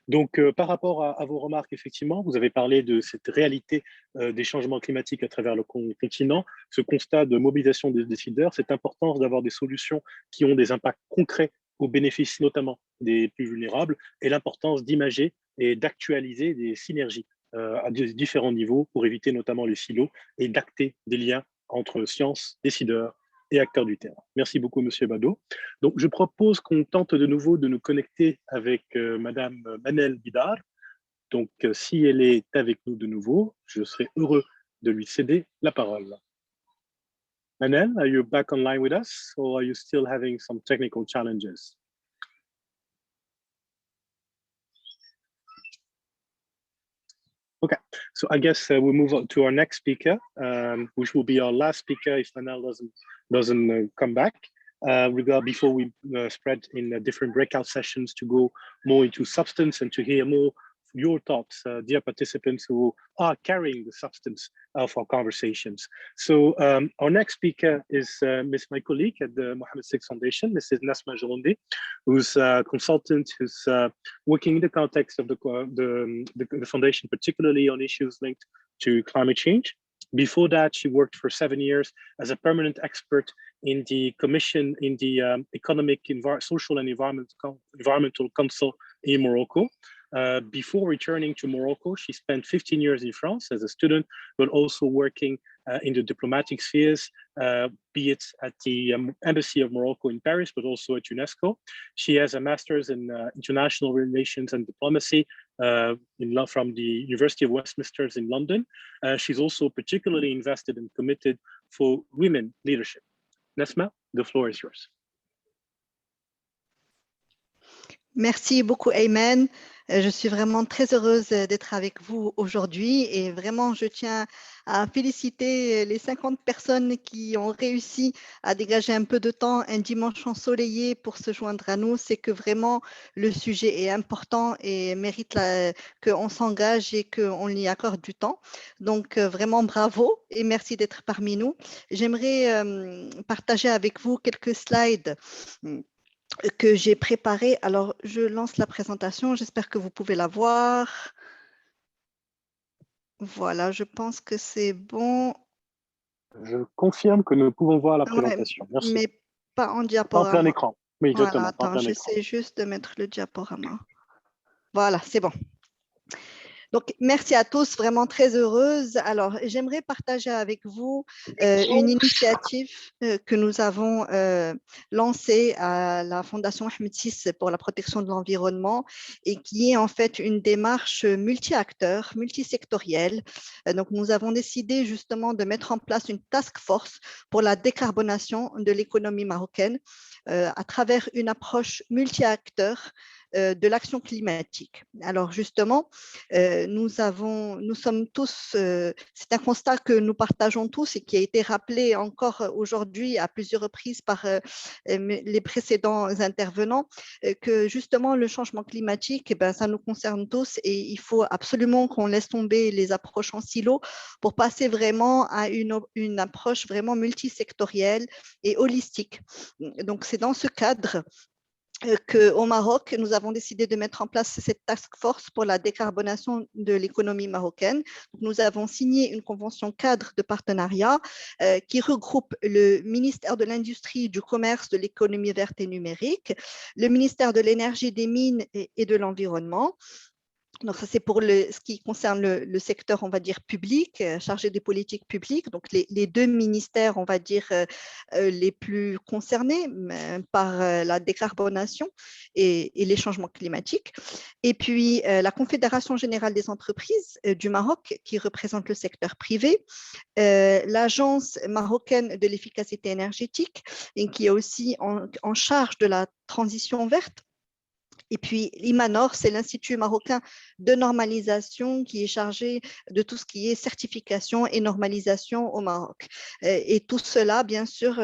Donc, par rapport à vos remarques, effectivement, vous avez parlé de cette réalité des changements climatiques à travers le continent, ce constat de mobilisation des décideurs, cette importance d'avoir des solutions qui ont des impacts concrets au bénéfice notamment des plus vulnérables, et l'importance d'imager et d'actualiser des synergies à différents niveaux pour éviter notamment les silos et d'acter des liens entre sciences, décideurs et acteurs du terrain. Merci beaucoup, M. Bado. Donc, je propose qu'on tente de nouveau de nous connecter avec Madame Manal Bidar. Donc, si elle est avec nous de nouveau, je serai heureux de lui céder la parole. Manal, are you back online with us, or are you still having some technical challenges? Okay, so I guess we'll move on to our next speaker, which will be our last speaker if Manal doesn't come back. Before we spread in different breakout sessions to go more into substance and to hear more your thoughts, dear participants who are carrying the substance of our conversations. So our next speaker is my colleague at the Mohammed VI Foundation, Mrs. Nasma Jaloundi, who's a consultant who's working in the context of the foundation, particularly on issues linked to climate change. Before that, she worked for 7 years as a permanent expert in the Commission in the Economic, Social and Environmental Council in Morocco. Before returning to Morocco, she spent 15 years in France as a student, but also working in the diplomatic spheres, be it at the Embassy of Morocco in Paris, but also at UNESCO. She has a master's in international relations and diplomacy from the University of Westminster in London. She's also particularly invested and committed for women leadership. Nesma, the floor is yours. Merci beaucoup, Ayman. Je suis vraiment très heureuse d'être avec vous aujourd'hui et vraiment, je tiens à féliciter les 50 personnes qui ont réussi à dégager un peu de temps un dimanche ensoleillé pour se joindre à nous. C'est que vraiment, le sujet est important et mérite qu'on s'engage et qu'on y accorde du temps. Donc, vraiment bravo et merci d'être parmi nous. J'aimerais partager avec vous quelques slides que j'ai préparé. Alors, je lance la présentation. J'espère que vous pouvez la voir. Voilà, je pense que c'est bon. Je confirme que nous pouvons voir la présentation. Merci. Mais pas en Pas en diaporama. plein écran. Oui, exactement. Voilà, attends, j'essaie juste de mettre le diaporama. Voilà, c'est bon. Donc, merci à tous, vraiment très heureuse. Alors, j'aimerais partager avec vous une initiative que nous avons lancée à la Fondation Mohammed VI pour la protection de l'environnement et qui est en fait une démarche multi-acteurs, multisectorielle. Donc, nous avons décidé justement de mettre en place une task force pour la décarbonation de l'économie marocaine à travers une approche multi-acteurs de l'action climatique. Alors justement, nous sommes tous, c'est un constat que nous partageons tous et qui a été rappelé encore aujourd'hui à plusieurs reprises par les précédents intervenants, que justement le changement climatique, ça nous concerne tous et il faut absolument qu'on laisse tomber les approches en silo pour passer vraiment à une approche vraiment multisectorielle et holistique. Donc c'est dans ce cadre qu'au Maroc, nous avons décidé de mettre en place cette task force pour la décarbonation de l'économie marocaine. Nous avons signé une convention cadre de partenariat qui regroupe le ministère de l'Industrie, du Commerce, de l'économie verte et numérique, le ministère de l'Énergie, des Mines et de l'Environnement. Donc, ça, c'est pour ce qui concerne le secteur, on va dire, public, chargé des politiques publiques. Donc, les deux ministères, on va dire, les plus concernés par la décarbonation et les changements climatiques. Et puis, la Confédération générale des entreprises du Maroc, qui représente le secteur privé, l'Agence marocaine de l'efficacité énergétique, et qui est aussi en charge de la transition verte. Et puis, l'IMANOR, c'est l'Institut marocain de normalisation qui est chargé de tout ce qui est certification et normalisation au Maroc. Et tout cela, bien sûr,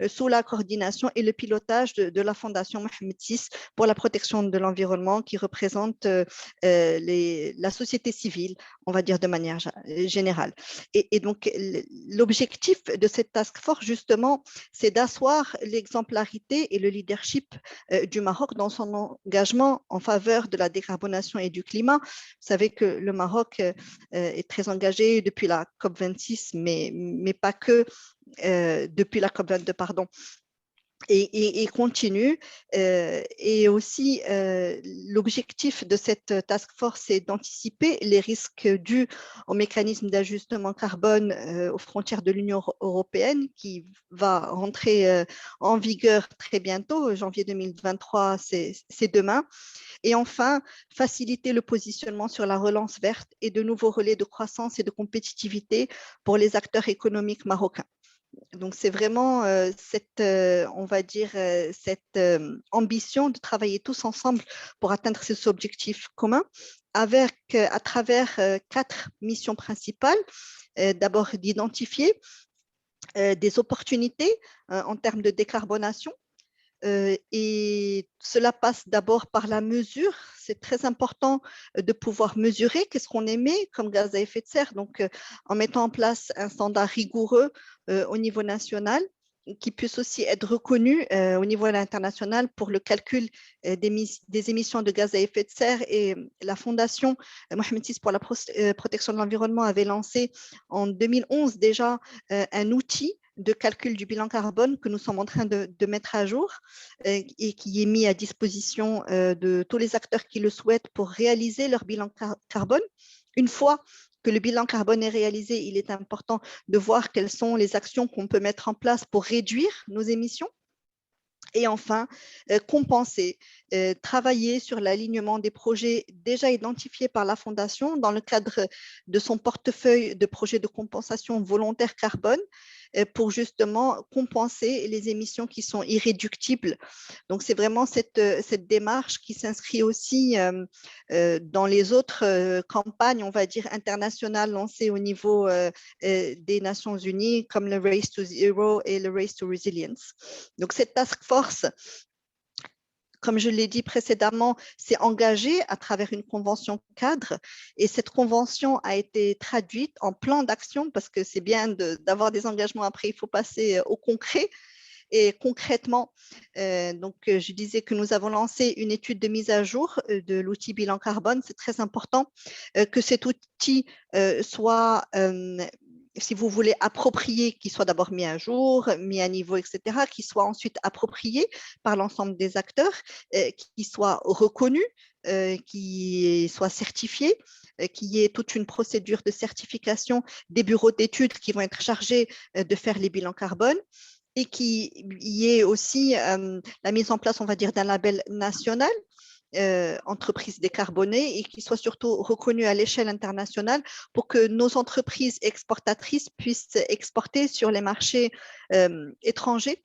sous la coordination et le pilotage de la Fondation Mohammed VI pour la protection de l'environnement qui représente la société civile, on va dire de manière générale. Et donc, l'objectif de cette task force, justement, c'est d'asseoir l'exemplarité et le leadership du Maroc dans son engagement en faveur de la décarbonation et du climat. Vous savez que le Maroc est très engagé depuis la COP26, mais pas que, depuis la COP22, pardon. Et continue. Et aussi, l'objectif de cette task force est d'anticiper les risques dus au mécanisme d'ajustement carbone aux frontières de l'Union européenne qui va rentrer en vigueur très bientôt, janvier 2023, c'est demain. Et enfin, faciliter le positionnement sur la relance verte et de nouveaux relais de croissance et de compétitivité pour les acteurs économiques marocains. Donc, c'est vraiment on va dire, cette ambition de travailler tous ensemble pour atteindre ces objectifs communs à travers 4 missions principales. D'abord, d'identifier des opportunités en termes de décarbonation. Et cela passe d'abord par la mesure. C'est très important de pouvoir mesurer qu'est-ce qu'on émet comme gaz à effet de serre. Donc, en mettant en place un standard rigoureux au niveau national qui puisse aussi être reconnu au niveau international pour le calcul des émissions de gaz à effet de serre. Et la Fondation Mohammed VI pour la protection de l'environnement avait lancé en 2011 déjà un outil de calcul du bilan carbone que nous sommes en train de mettre à jour et qui est mis à disposition de tous les acteurs qui le souhaitent pour réaliser leur bilan carbone. Une fois que le bilan carbone est réalisé, il est important de voir quelles sont les actions qu'on peut mettre en place pour réduire nos émissions. Et enfin, compenser, travailler sur l'alignement des projets déjà identifiés par la Fondation dans le cadre de son portefeuille de projets de compensation volontaire carbone pour justement compenser les émissions qui sont irréductibles. Donc, c'est vraiment cette démarche qui s'inscrit aussi dans les autres campagnes, on va dire, internationales lancées au niveau des Nations Unies, comme le Race to Zero et le Race to Resilience. Donc, cette task force, comme je l'ai dit précédemment, s'est engagée à travers une convention cadre et cette convention a été traduite en plan d'action parce que c'est bien d'avoir des engagements, après il faut passer au concret. Et concrètement, je disais que nous avons lancé une étude de mise à jour de l'outil bilan carbone. C'est très important que cet outil soit si vous voulez, approprié, qui soit d'abord mis à jour, mis à niveau, etc., qui soit ensuite approprié par l'ensemble des acteurs, qui soit reconnu, qui soit certifié, qu'il y ait toute une procédure de certification des bureaux d'études qui vont être chargés de faire les bilans carbone, et qu'il y ait aussi la mise en place, on va dire, d'un label national, entreprises décarbonées, et qui soit surtout reconnu à l'échelle internationale pour que nos entreprises exportatrices puissent exporter sur les marchés étrangers.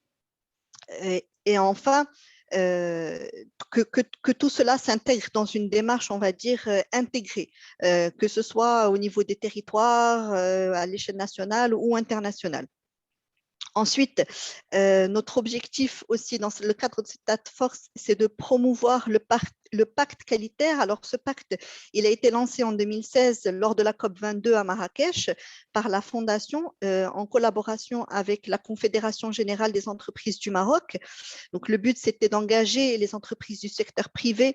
Et enfin, que tout cela s'intègre dans une démarche, on va dire, intégrée, que ce soit au niveau des territoires, à l'échelle nationale ou internationale. Ensuite, notre objectif aussi dans le cadre de cette task force, c'est de promouvoir le pacte qualitaire. Alors, ce pacte, il a été lancé en 2016 lors de la COP22 à Marrakech par la Fondation en collaboration avec la Confédération générale des entreprises du Maroc. Donc, le but, c'était d'engager les entreprises du secteur privé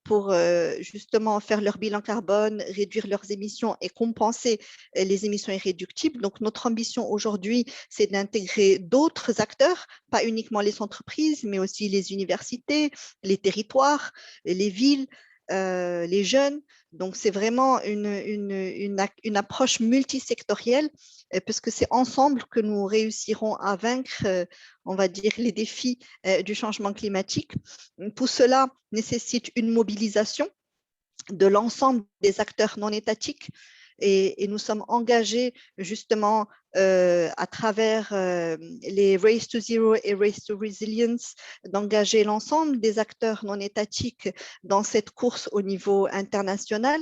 pour justement faire leur bilan carbone, réduire leurs émissions et compenser les émissions irréductibles. Donc, notre ambition aujourd'hui, c'est d'intégrer d'autres acteurs, pas uniquement les entreprises, mais aussi les universités, les territoires, les villes, les jeunes. Donc, c'est vraiment une approche multisectorielle, parce que c'est ensemble que nous réussirons à vaincre, on va dire, les défis du changement climatique. Tout cela nécessite une mobilisation de l'ensemble des acteurs non étatiques. Et nous sommes engagés justement à travers les Race to Zero et Race to Resilience, d'engager l'ensemble des acteurs non étatiques dans cette course au niveau international,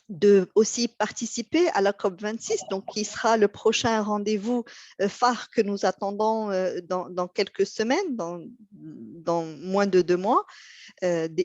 de aussi participer à la COP26, donc qui sera le prochain rendez-vous phare que nous attendons dans quelques semaines, dans moins de 2 mois,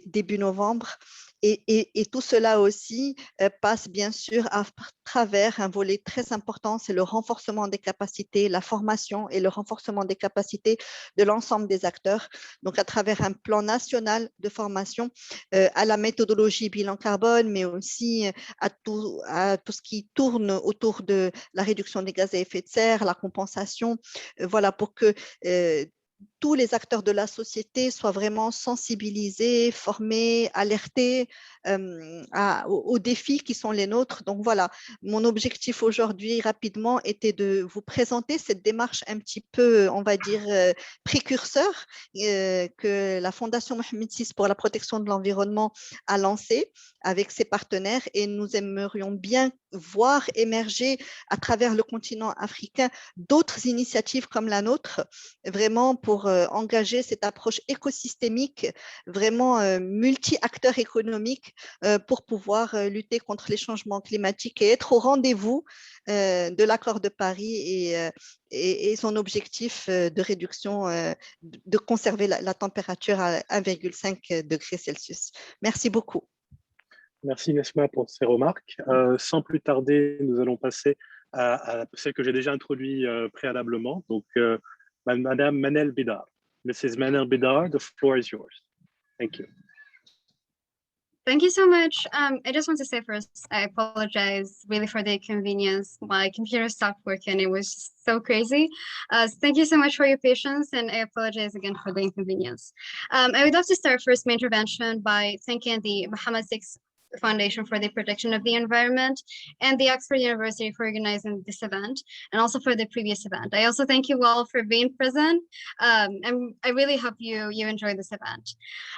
début novembre. Et tout cela aussi passe bien sûr à travers un volet très important, c'est le renforcement des capacités, la formation et le renforcement des capacités de l'ensemble des acteurs. Donc à travers un plan national de formation à la méthodologie bilan carbone, mais aussi à tout ce qui tourne autour de la réduction des gaz à effet de serre, la compensation, voilà, pour que tous les acteurs de la société soient vraiment sensibilisés, formés, alertés aux défis qui sont les nôtres. Donc voilà, mon objectif aujourd'hui rapidement était de vous présenter cette démarche un petit peu, on va dire, précurseur que la Fondation Mohammed VI pour la protection de l'environnement a lancée avec ses partenaires, et nous aimerions bien voir émerger à travers le continent africain d'autres initiatives comme la nôtre, vraiment pour engager cette approche écosystémique, vraiment multi-acteurs économiques pour pouvoir lutter contre les changements climatiques et être au rendez-vous de l'accord de Paris et son objectif de réduction, de conserver la température à 1,5 degrés Celsius. Merci beaucoup. Merci Nesma pour ces remarques. Sans plus tarder, nous allons passer à celle que j'ai déjà introduite préalablement. Donc, Madame Manal Bidar. Mrs. Manal Bidar, the floor is yours. Thank you. Thank you so much. I just want to say first, I apologize really for the inconvenience. My computer stopped working. It was just so crazy. So thank you so much for your patience, and I apologize again for the inconvenience. I would love to start first my intervention by thanking the Mohammed VI Foundation for the Protection of the Environment and the Oxford University for organizing this event, and also for the previous event. I also thank you all for being present. And I really hope you enjoy this event.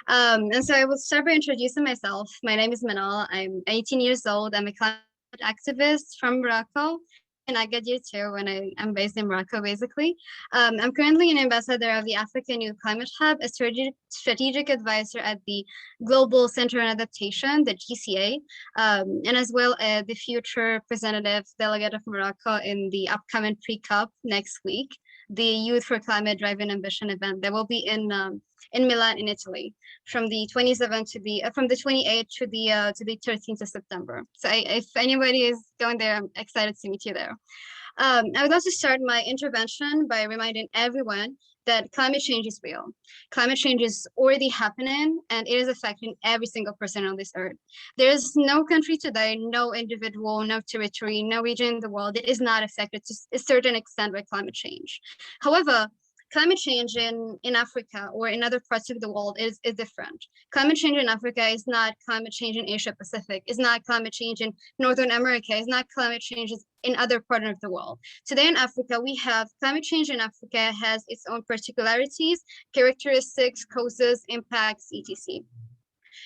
And so I will start by introducing myself. My name is Manal. I'm 18 years old. I'm a climate activist from Morocco, and Agadir too, and I'm based in Morocco, basically. I'm currently an ambassador of the Africa New Climate Hub, a strategic advisor at the Global Center on Adaptation, the GCA, and as well as the future representative delegate of Morocco in the upcoming pre-COP next week, the Youth for Climate Driving Ambition event that will be in Milan, in Italy, from the 27th to the from the 28th to the 13th of September. So if anybody is going there, I'm excited to meet you there. I would like to start my intervention by reminding everyone that climate change is real. Climate change is already happening, and it is affecting every single person on this earth. There is no country today, no individual, no territory, no region in the world that is not affected to a certain extent by climate change. However, climate change in Africa or in other parts of the world is different. Climate change in Africa is not climate change in Asia Pacific, is not climate change in Northern America, is not climate change in other parts of the world. Today in Africa, we have climate change in Africa has its own particularities, characteristics, causes, impacts, etc.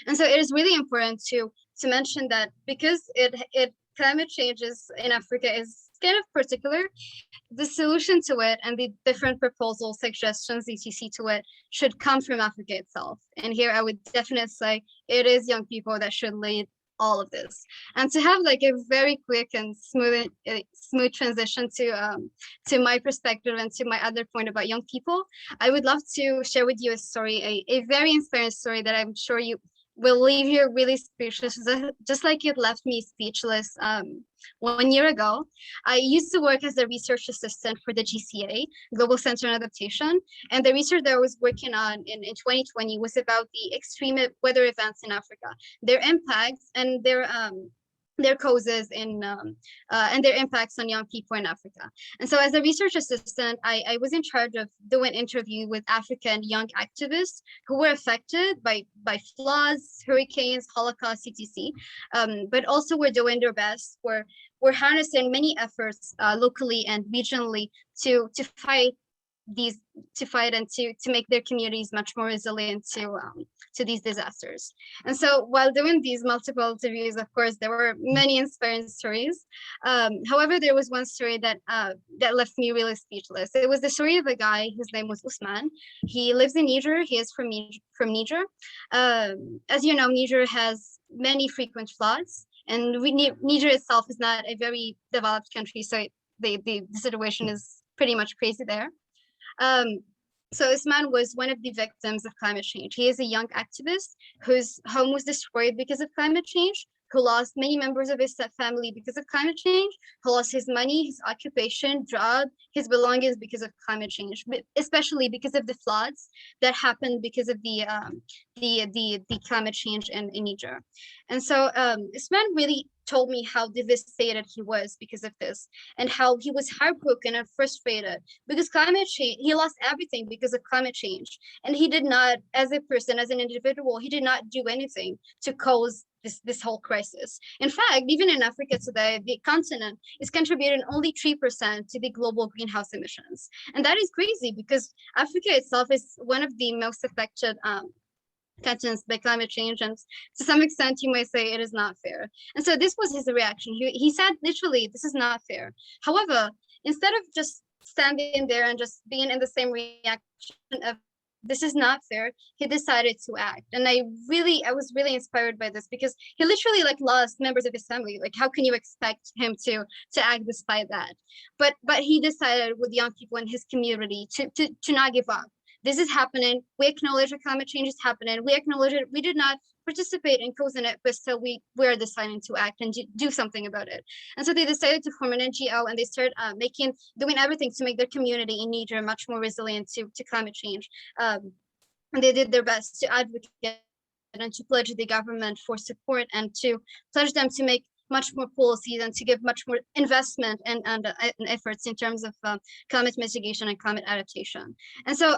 And so it is really important to mention that because climate change in Africa is kind of particular, the solution to it and the different proposals, suggestions, etc. to it should come from Africa itself. And here I would definitely say it is young people that should lead all of this. And to have like a very quick and smooth transition to my perspective and to my other point about young people, I would love to share with you a story, a very inspiring story that I'm sure you will leave you really speechless, just like it left me speechless 1 year ago. I used to work as a research assistant for the GCA, Global Center on Adaptation, and the research that I was working on in 2020 was about the extreme weather events in Africa, their impacts and their causes and their impacts on young people in Africa. And so as a research assistant, I was in charge of doing interview with African young activists who were affected by floods, hurricanes, Holocaust, etc. But also were doing their best. We're harnessing many efforts locally and regionally to fight and to make their communities much more resilient to these disasters. And so while doing these multiple interviews, of course, there were many inspiring stories. However, there was one story that left me really speechless. It was the story of a guy, his name was Usman. He lives in Niger. He is from Niger. As you know, Niger has many frequent floods, and Niger itself is not a very developed country, so the situation is pretty much crazy there. So Usman was one of the victims of climate change. He is a young activist whose home was destroyed because of climate change, who lost many members of his family because of climate change, who lost his money, his occupation, job, his belongings because of climate change, but especially because of the floods that happened because of the climate change in Niger. And so Usman really told me how devastated he was because of this, and how he was heartbroken and frustrated because climate change, he lost everything because of climate change. And he did not, as a person, as an individual, he did not do anything to cause this whole crisis. In fact, even in Africa today, the continent is contributing only 3% to the global greenhouse emissions. And that is crazy because Africa itself is one of the most affected continents by climate change, and to some extent you might say it is not fair. And so this was his reaction. He said literally, this is not fair. However, instead of just standing there and just being in the same reaction of this is not fair, he decided to act. And I was really inspired by this, because he literally lost members of his family. How can you expect him to act despite that? But he decided with young people in his community to not give up. This is happening. We acknowledge that climate change is happening. We acknowledge it. We did not participate and co-sign it, but still we're deciding to act and do something about it. And so they decided to form an NGO, and they started doing everything to make their community in Niger much more resilient to climate change. And they did their best to advocate and to pledge the government for support, and to pledge them to make much more policies and to give much more investment and efforts in terms of climate mitigation and climate adaptation. And so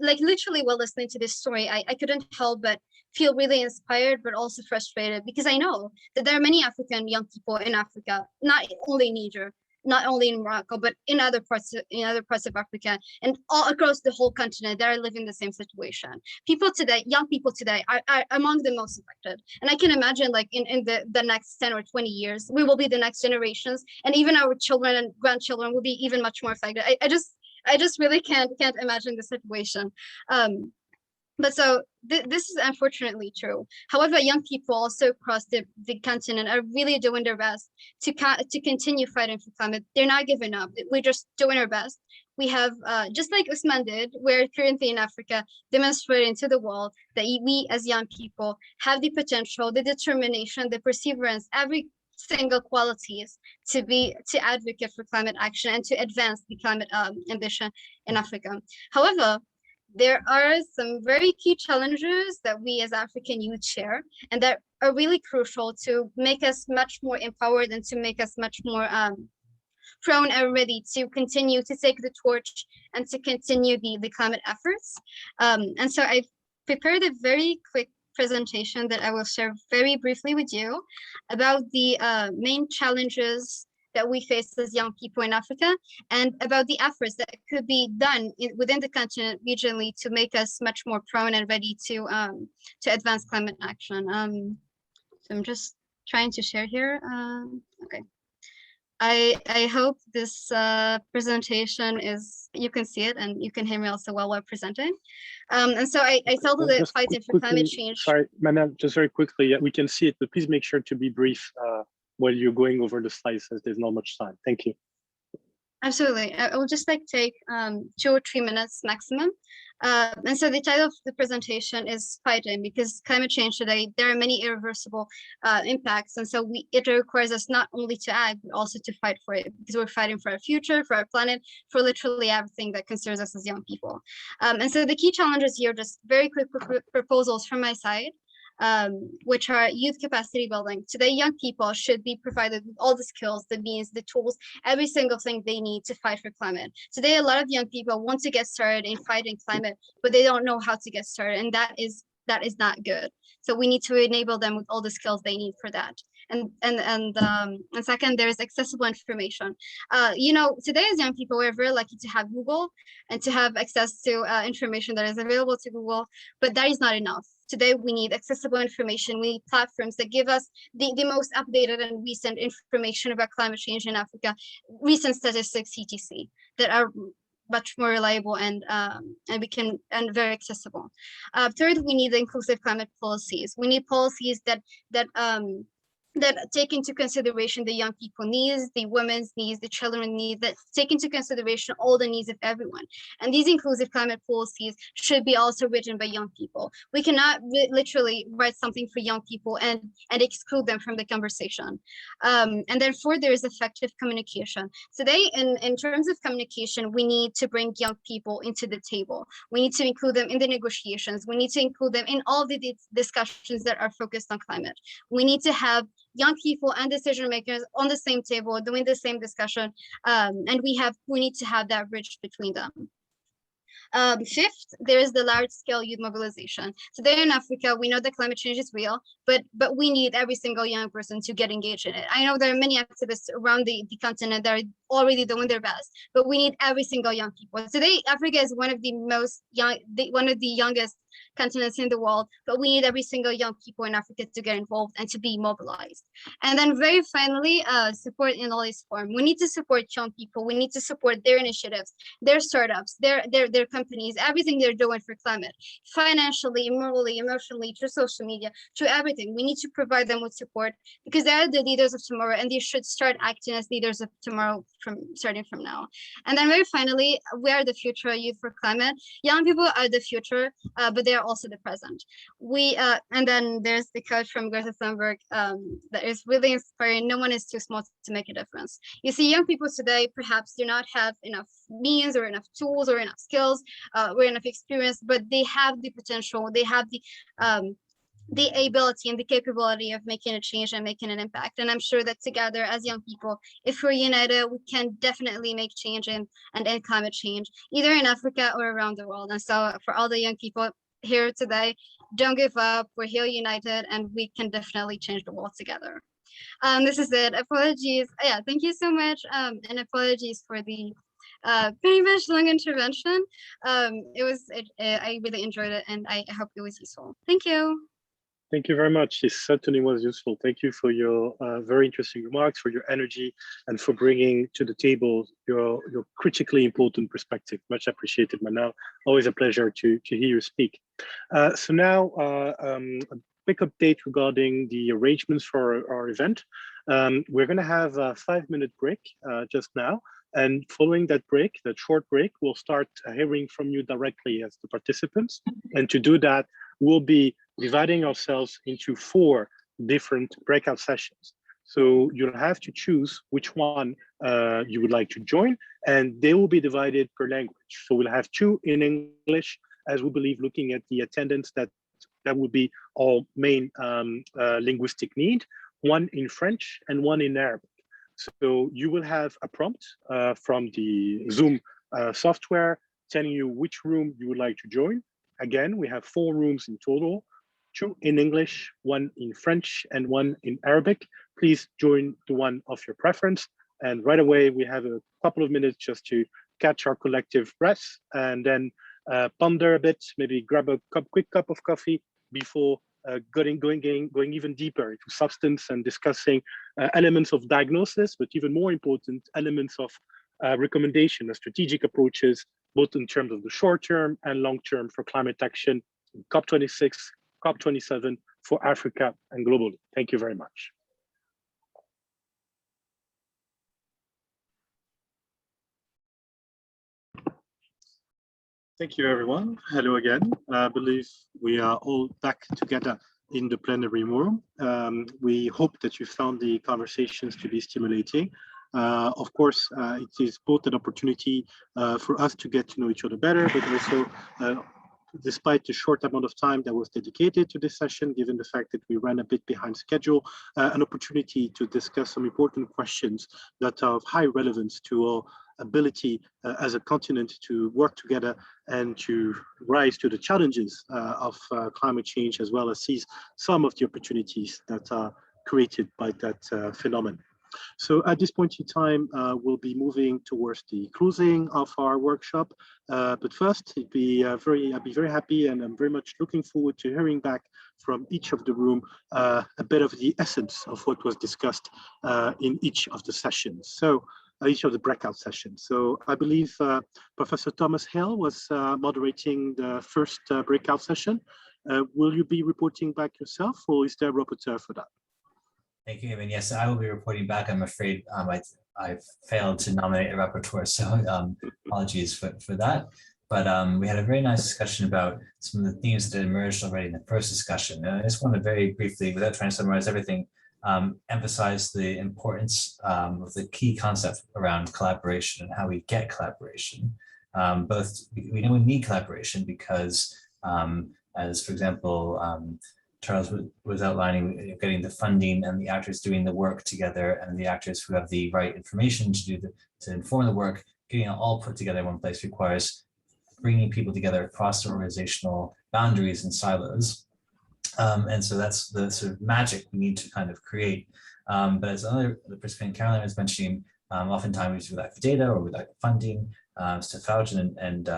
like literally while listening to this story, I couldn't help but feel really inspired, but also frustrated, because I know that there are many African young people in Africa, not only in Niger, not only in Morocco, but in other parts of Africa and all across the whole continent that are living the same situation. People today, young people today are among the most affected. And I can imagine like in the next 10 or 20 years, we will be the next generations, and even our children and grandchildren will be even much more affected. I just really can't imagine the situation. But so this is unfortunately true. However, young people also across the continent are really doing their best to continue fighting for climate. They're not giving up. We're just doing our best. We have, just like Usman did, we're currently in Africa demonstrating to the world that we as young people have the potential, the determination, the perseverance, every single qualities to advocate for climate action and to advance the climate ambition in Africa. However, there are some very key challenges that we as African youth share, and that are really crucial to make us much more empowered and to make us much more prone and ready to continue to take the torch and to continue the climate efforts. And so I've prepared a very quick presentation that I will share very briefly with you about the main challenges that we face as young people in Africa, and about the efforts that could be done within the continent regionally to make us much more prone and ready to advance climate action. So I'm just trying to share here. Okay. I hope this presentation you can see it and you can hear me also while we're presenting. And so I felt that fighting for climate change. Sorry, Manal, just very quickly, we can see it, but please make sure to be brief while you're going over the slides, as there's not much time. Thank you. Absolutely. I will just like take 2 or 3 minutes maximum. And so the title of the presentation is Fighting, because climate change today, there are many irreversible impacts. And so it requires us not only to act, but also to fight for it, because we're fighting for our future, for our planet, for literally everything that concerns us as young people. And so the key challenges here, just very quick proposals from my side. Which are youth capacity building. Today, young people should be provided with all the skills, the means, the tools, every single thing they need to fight for climate. Today, a lot of young people want to get started in fighting climate, but they don't know how to get started, and that is not good. So we need to enable them with all the skills they need for that. And second, there is accessible information. You know, today as young people, we're very lucky to have Google and to have access to information that is available to Google, but that is not enough. Today, we need accessible information. We need platforms that give us the most updated and recent information about climate change in Africa, recent statistics, etc., that are much more reliable and very accessible. Third, we need inclusive climate policies. We need policies that take into consideration the young people needs, the women's needs, the children's needs, that take into consideration all the needs of everyone. And these inclusive climate policies should be also written by young people. We cannot literally write something for young people and exclude them from the conversation. And then fourth, there is effective communication. Today, in terms of communication, we need to bring young people into the table. We need to include them in the negotiations. We need to include them in all the discussions that are focused on climate. We need to have young people and decision makers on the same table doing the same discussion, and we need to have that bridge between them. Fifth, there is the large-scale youth mobilization. Today in Africa, we know that climate change is real, but we need every single young person to get engaged in it. I know there are many activists around the continent that are already doing their best, but we need every single young people. Today, Africa is one of the youngest continents in the world, but we need every single young people in Africa to get involved and to be mobilized. And then very finally, support in all its form. We need to support young people. We need to support their initiatives, their startups, their companies, everything they're doing for climate, financially, morally, emotionally, through social media, through everything. We need to provide them with support, because they are the leaders of tomorrow, and they should start acting as leaders of tomorrow starting from now. And then very finally, we are the future youth for climate. Young people are the future, but they're also the present. And then there's the quote from Greta Thunberg that is really inspiring. No one is too small to make a difference. You see, young people today perhaps do not have enough means or enough tools or enough skills or enough experience, but they have the potential, they have the ability and the capability of making a change and making an impact. And I'm sure that together as young people, if we're united, we can definitely make change and end climate change, either in Africa or around the world. And so for all the young people here today, don't give up. We're here united and we can definitely change the world together. This is it. Apologies. Yeah, thank you so much. And apologies for the pretty much long intervention. I really enjoyed it and I hope it was useful. Thank you. Thank you very much. It certainly was useful. Thank you for your very interesting remarks, for your energy, and for bringing to the table your critically important perspective. Much appreciated, Manal. Always a pleasure to hear you speak. So now, a quick update regarding the arrangements for our event. We're going to have a 5-minute break just now. And following that break, that short break, we'll start hearing from you directly as the participants. And to do that, we'll be dividing ourselves into 4 different breakout sessions. So you'll have to choose which one you would like to join, and they will be divided per language. So we'll have 2 in English, as we believe, looking at the attendance that would be our main linguistic need, 1 in French and 1 in Arabic. So you will have a prompt from the Zoom software telling you which room you would like to join. Again, we have 4 rooms in total, 2 in English, 1 in French, and 1 in Arabic. Please join the one of your preference. And right away, we have a couple of minutes just to catch our collective breaths and then ponder a bit, maybe grab a quick cup of coffee before going even deeper into substance and discussing elements of diagnosis, but even more important, elements of recommendation and strategic approaches, both in terms of the short term and long term for climate action, COP26, COP27 for Africa and globally. Thank you very much. Thank you, everyone. Hello again. I believe we are all back together in the plenary room. We hope that you found the conversations to be stimulating. Of course, it is both an opportunity for us to get to know each other better, but also, despite the short amount of time that was dedicated to this session, given the fact that we ran a bit behind schedule, an opportunity to discuss some important questions that are of high relevance to our ability as a continent to work together and to rise to the challenges of climate change, as well as seize some of the opportunities that are created by that phenomenon. So at this point in time, we'll be moving towards the closing of our workshop. But first, I'd be very happy, and I'm very much looking forward to hearing back from each of the room a bit of the essence of what was discussed in each of the sessions. So each of the breakout sessions. So I believe Professor Thomas Hill was moderating the first breakout session. Will you be reporting back yourself, or is there a rapporteur for that? Thank you, Eamon. Yes, I will be reporting back. I'm afraid I failed to nominate a rapporteur, so apologies for that. But we had a very nice discussion about some of the themes that emerged already in the first discussion. And I just want to very briefly, without trying to summarize everything, emphasize the importance of the key concept around collaboration and how we get collaboration. Both, we know we need collaboration because, as for example, Charles was outlining, getting the funding and the actors doing the work together, and the actors who have the right information to inform the work, getting it all put together in one place requires bringing people together across the organizational boundaries and silos. And so that's the sort of magic we need to kind of create. But as the participant Caroline was mentioning, oftentimes we lack the data or we lack funding. Faujan and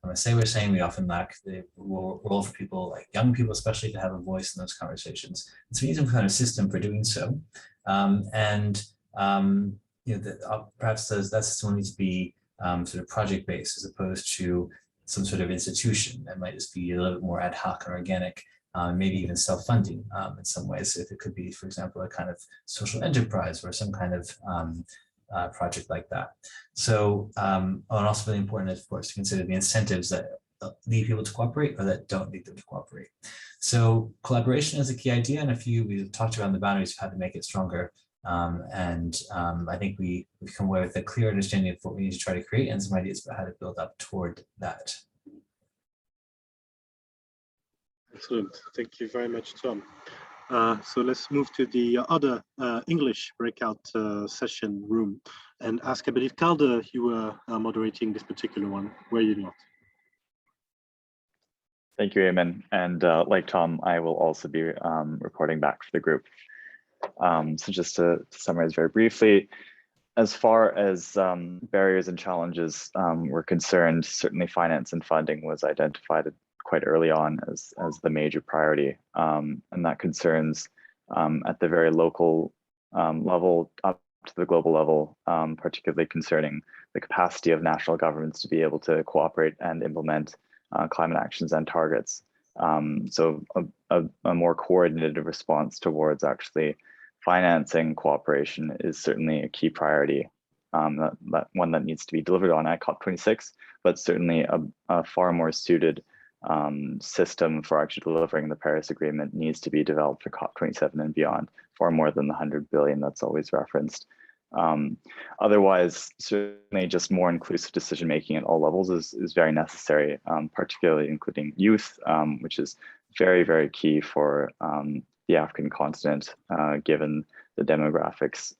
MSA were saying we often lack the role for people like young people, especially, to have a voice in those conversations. And so we need some kind of system for doing so. Perhaps that system needs to be sort of project-based as opposed to some sort of institution that might just be a little bit more ad hoc and organic. Maybe even self-funding in some ways, if it could be, for example, a kind of social enterprise or some kind of project like that. So, and also really important, of course, to consider the incentives that need people to cooperate or that don't need them to cooperate. So collaboration is a key idea, and we talked about the boundaries of how to make it stronger. I think we've come away with a clear understanding of what we need to try to create and some ideas about how to build up toward that. Excellent. Thank you very much, Tom. So let's move to the other English breakout session room and ask, I believe, Calder, you were moderating this particular one. Were you not? Thank you, Eamon. And like Tom, I will also be reporting back for the group. So just to summarize very briefly, as far as barriers and challenges were concerned, certainly finance and funding was identified quite early on as the major priority. And that concerns at the very local level up to the global level, particularly concerning the capacity of national governments to be able to cooperate and implement climate actions and targets. So a more coordinated response towards actually financing cooperation is certainly a key priority, that one that needs to be delivered on at COP26, but certainly a far more suited system for actually delivering the Paris Agreement needs to be developed for COP27 and beyond, far more than the 100 billion that's always referenced. Otherwise, certainly just more inclusive decision-making at all levels is very necessary, particularly including youth, which is very, very key for the African continent, given the demographics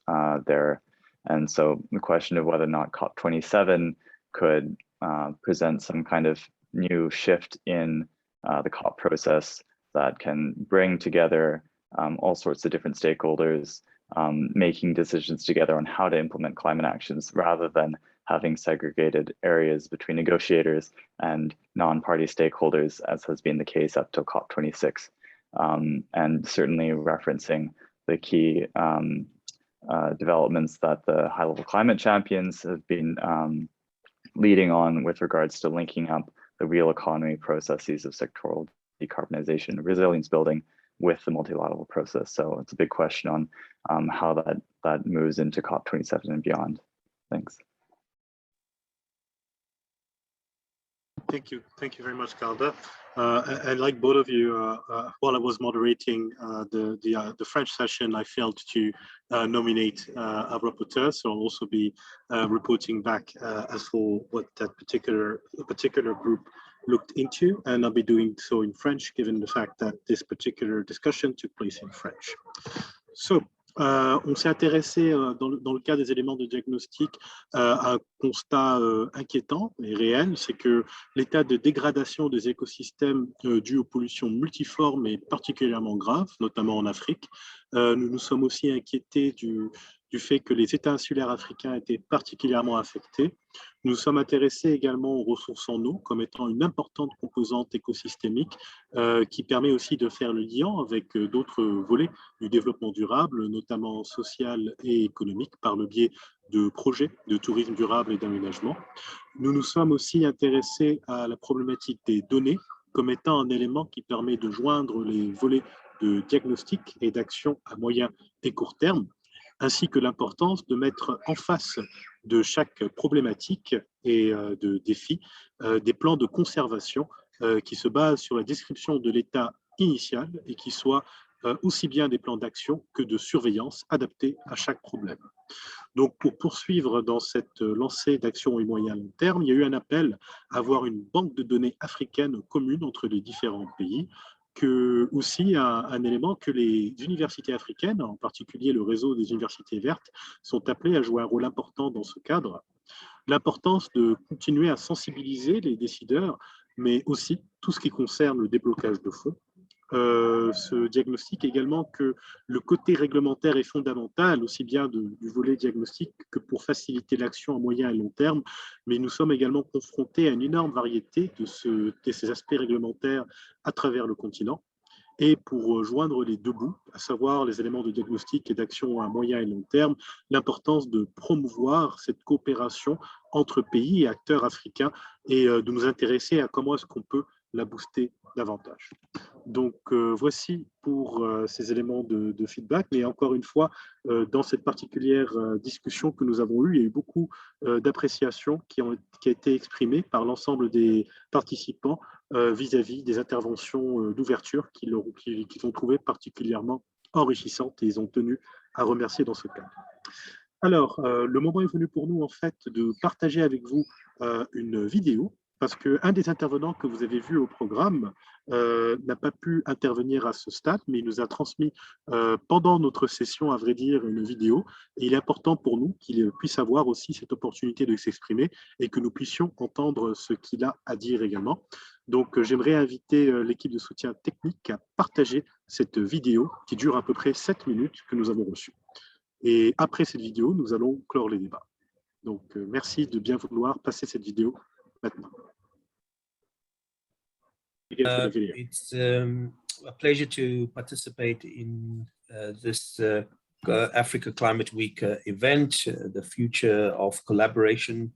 there. And so the question of whether or not COP27 could present some kind of new shift in the COP process that can bring together all sorts of different stakeholders, making decisions together on how to implement climate actions rather than having segregated areas between negotiators and non-party stakeholders, as has been the case up to COP26. And certainly referencing the key developments that the high-level climate champions have been leading on with regards to linking up the real economy processes of sectoral decarbonization, resilience building with the multilateral process. So it's a big question on how that moves into COP27 and beyond. Thanks. Thank you very much, Calder. And like both of you, while I was moderating the French session, I failed to nominate a rapporteur, so I'll also be reporting back as for what that particular group looked into, and I'll be doing so in French, given the fact that this particular discussion took place in French. So, on s'est intéressé dans le cas des éléments de diagnostic à un constat inquiétant et réel, c'est que l'état de dégradation des écosystèmes dû aux pollutions multiformes est particulièrement grave, notamment en Afrique. Nous nous sommes aussi inquiétés du fait que les États insulaires africains étaient particulièrement affectés. Nous nous sommes intéressés également aux ressources en eau comme étant une importante composante écosystémique qui permet aussi de faire le lien avec d'autres volets du développement durable, notamment social et économique, par le biais de projets de tourisme durable et d'aménagement. Nous nous sommes aussi intéressés à la problématique des données comme étant un élément qui permet de joindre les volets de diagnostic et d'action à moyen et court terme, ainsi que l'importance de mettre en face de chaque problématique et de défi des plans de conservation qui se basent sur la description de l'état initial et qui soient aussi bien des plans d'action que de surveillance adaptés à chaque problème. Donc, pour poursuivre dans cette lancée d'action et moyen long terme, il y a eu un appel à avoir une banque de données africaine commune entre les différents pays, que aussi un élément que les universités africaines, en particulier le réseau des universités vertes, sont appelées à jouer un rôle important dans ce cadre. L'importance de continuer à sensibiliser les décideurs, mais aussi tout ce qui concerne le déblocage de fonds. Ce diagnostic également que le côté réglementaire est fondamental, aussi bien du volet diagnostic que pour faciliter l'action à moyen et long terme, mais nous sommes également confrontés à une énorme variété de ces aspects réglementaires à travers le continent. Et pour joindre les deux bouts, à savoir les éléments de diagnostic et d'action à moyen et long terme, l'importance de promouvoir cette coopération entre pays et acteurs africains et de nous intéresser à comment est-ce qu'on peut la booster davantage. Donc, voici pour ces éléments de feedback. Mais encore une fois, dans cette particulière discussion que nous avons eue, il y a eu beaucoup d'appréciations qui a été exprimées par l'ensemble des participants vis-à-vis des interventions d'ouverture qu'ils ont trouvées particulièrement enrichissantes et ils ont tenu à remercier dans ce cadre. Alors, le moment est venu pour nous, en fait, de partager avec vous une vidéo, parce qu'un des intervenants que vous avez vu au programme n'a pas pu intervenir à ce stade, mais il nous a transmis pendant notre session, à vrai dire, une vidéo. Et il est important pour nous qu'il puisse avoir aussi cette opportunité de s'exprimer et que nous puissions entendre ce qu'il a à dire également. Donc, j'aimerais inviter l'équipe de soutien technique à partager cette vidéo qui dure à peu près 7 minutes que nous avons reçue. Et après cette vidéo, nous allons clore les débats. Donc, merci de bien vouloir passer cette vidéo maintenant. It's a pleasure to participate in this Africa Climate Week event, the future of collaboration.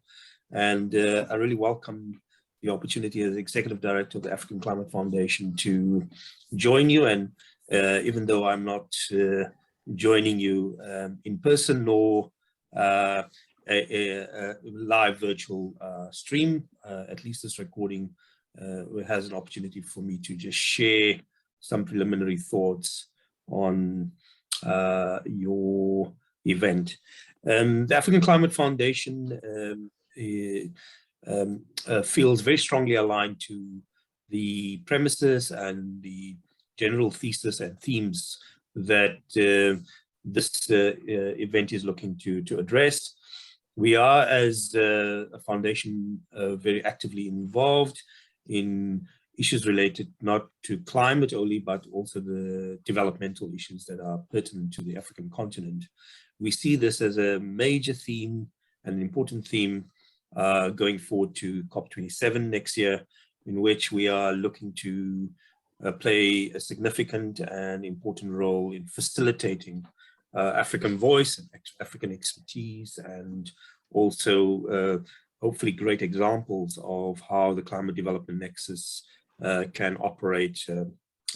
And I really welcome the opportunity as Executive Director of the African Climate Foundation to join you. And even though I'm not joining you in person nor a live virtual stream, at least this recording has an opportunity for me to just share some preliminary thoughts on your event. The African Climate Foundation feels very strongly aligned to the premises and the general thesis and themes that this event is looking to address. We are, as a foundation, very actively involved in issues related not to climate only, but also the developmental issues that are pertinent to the African continent. We see this as a major theme, an important theme going forward to COP27 next year, in which we are looking to play a significant and important role in facilitating African voice and African expertise, and also hopefully great examples of how the climate development nexus can operate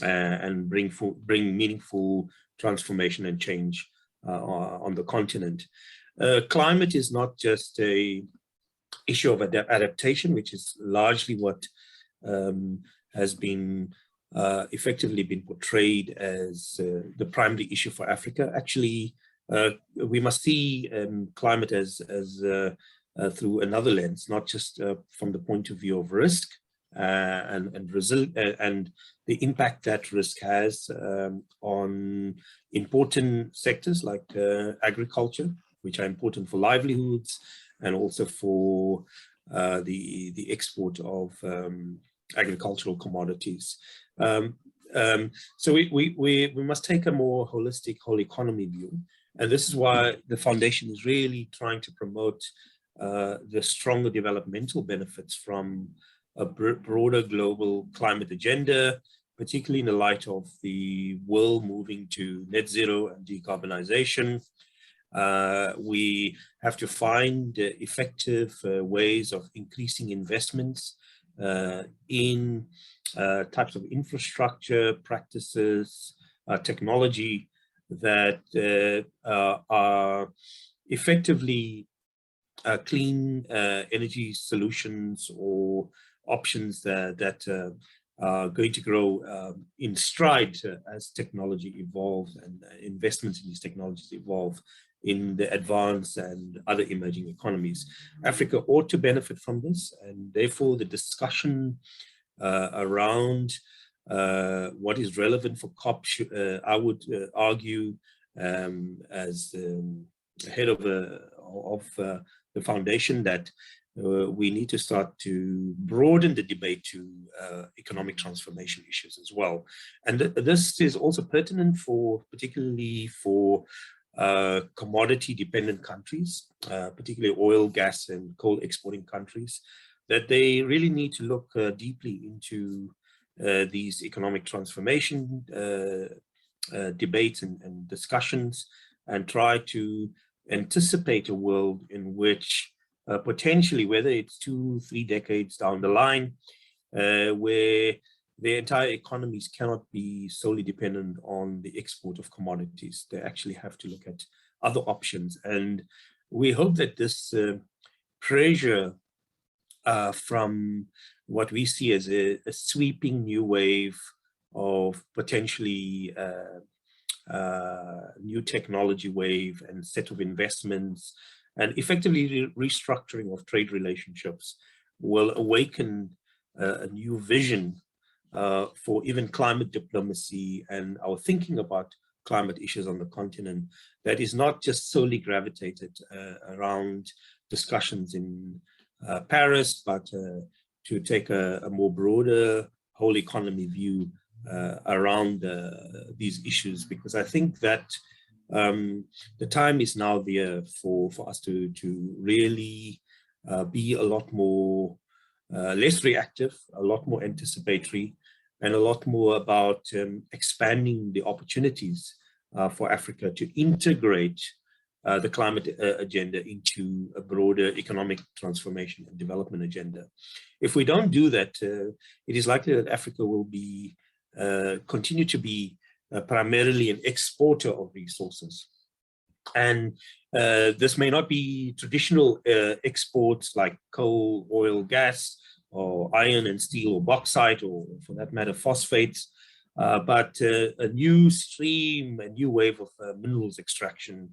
and bring meaningful transformation and change on the continent. Climate is not just an issue of adaptation, which is largely what has been effectively been portrayed as the primary issue for Africa. Actually, we must see climate as through another lens, not just from the point of view of risk and the impact that risk has on important sectors like agriculture, which are important for livelihoods and also for the export of agricultural commodities. So we must take a more holistic whole economy view, and this is why the foundation is really trying to promote the stronger developmental benefits from a broader global climate agenda, particularly in the light of the world moving to net zero and decarbonization. We have to find effective ways of increasing investments in types of infrastructure, practices, technology that are effectively clean energy solutions or options that are going to grow in stride as technology evolves and investments in these technologies evolve in the advanced and other emerging economies. Africa ought to benefit from this, and therefore the discussion around what is relevant for COP, I would argue, as head of the foundation, that we need to start to broaden the debate to economic transformation issues as well. And this is also pertinent particularly for commodity-dependent countries, particularly oil, gas, and coal exporting countries, that they really need to look deeply into these economic transformation debates and discussions, and try to anticipate a world in which potentially, whether it's 2-3 decades down the line, where their entire economies cannot be solely dependent on the export of commodities. They actually have to look at other options. And we hope that this pressure from what we see as a sweeping new wave of potentially new technology wave and set of investments and effectively restructuring of trade relationships will awaken a new vision for even climate diplomacy and our thinking about climate issues on the continent that is not just solely gravitated around discussions in Paris, but to take a more broader whole economy view around these issues, because I think that the time is now there for us to really be a lot more less reactive, a lot more anticipatory, and a lot more about expanding the opportunities for Africa to integrate the climate agenda into a broader economic transformation and development agenda. If we don't do that, it is likely that Africa will be continue to be primarily an exporter of resources. And this may not be traditional exports like coal, oil, gas, or iron and steel, or bauxite, or for that matter, phosphates, but a new stream, a new wave of minerals extraction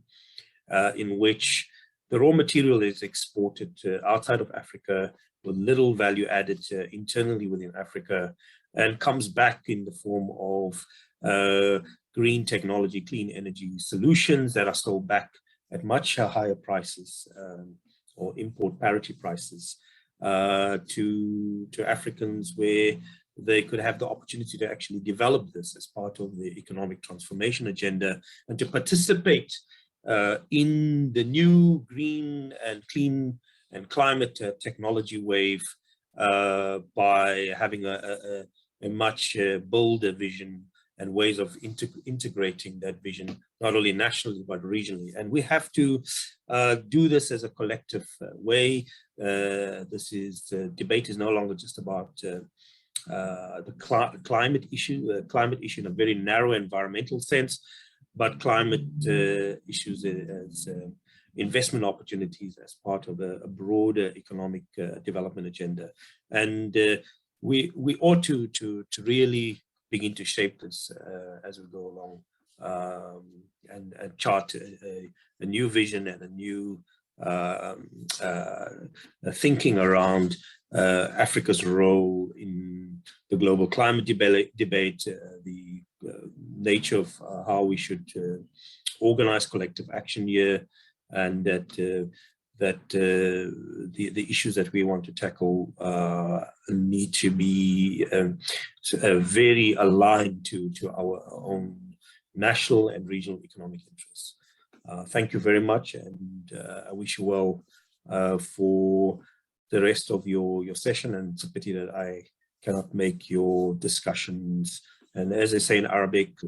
in which the raw material is exported outside of Africa with little value added internally within Africa, and comes back in the form of green technology, clean energy solutions that are sold back at much higher prices or import parity prices to Africans, where they could have the opportunity to actually develop this as part of the economic transformation agenda and to participate in the new green and clean and climate technology wave by having a much bolder vision and ways of integrating that vision, not only nationally, but regionally. And we have to do this as a collective way. Debate is no longer just about the climate issue in a very narrow environmental sense, but climate issues as investment opportunities as part of a broader economic development agenda. And we ought to really begin to shape this as we go along and chart a new vision and a new thinking around Africa's role in the global climate debate, the nature of how we should organize collective action here, and that the issues that we want to tackle need to be very aligned to our own national and regional economic interests. Thank you very much, and I wish you well for the rest of your session, and it's a pity that I cannot make your discussions. And as I say in Arabic,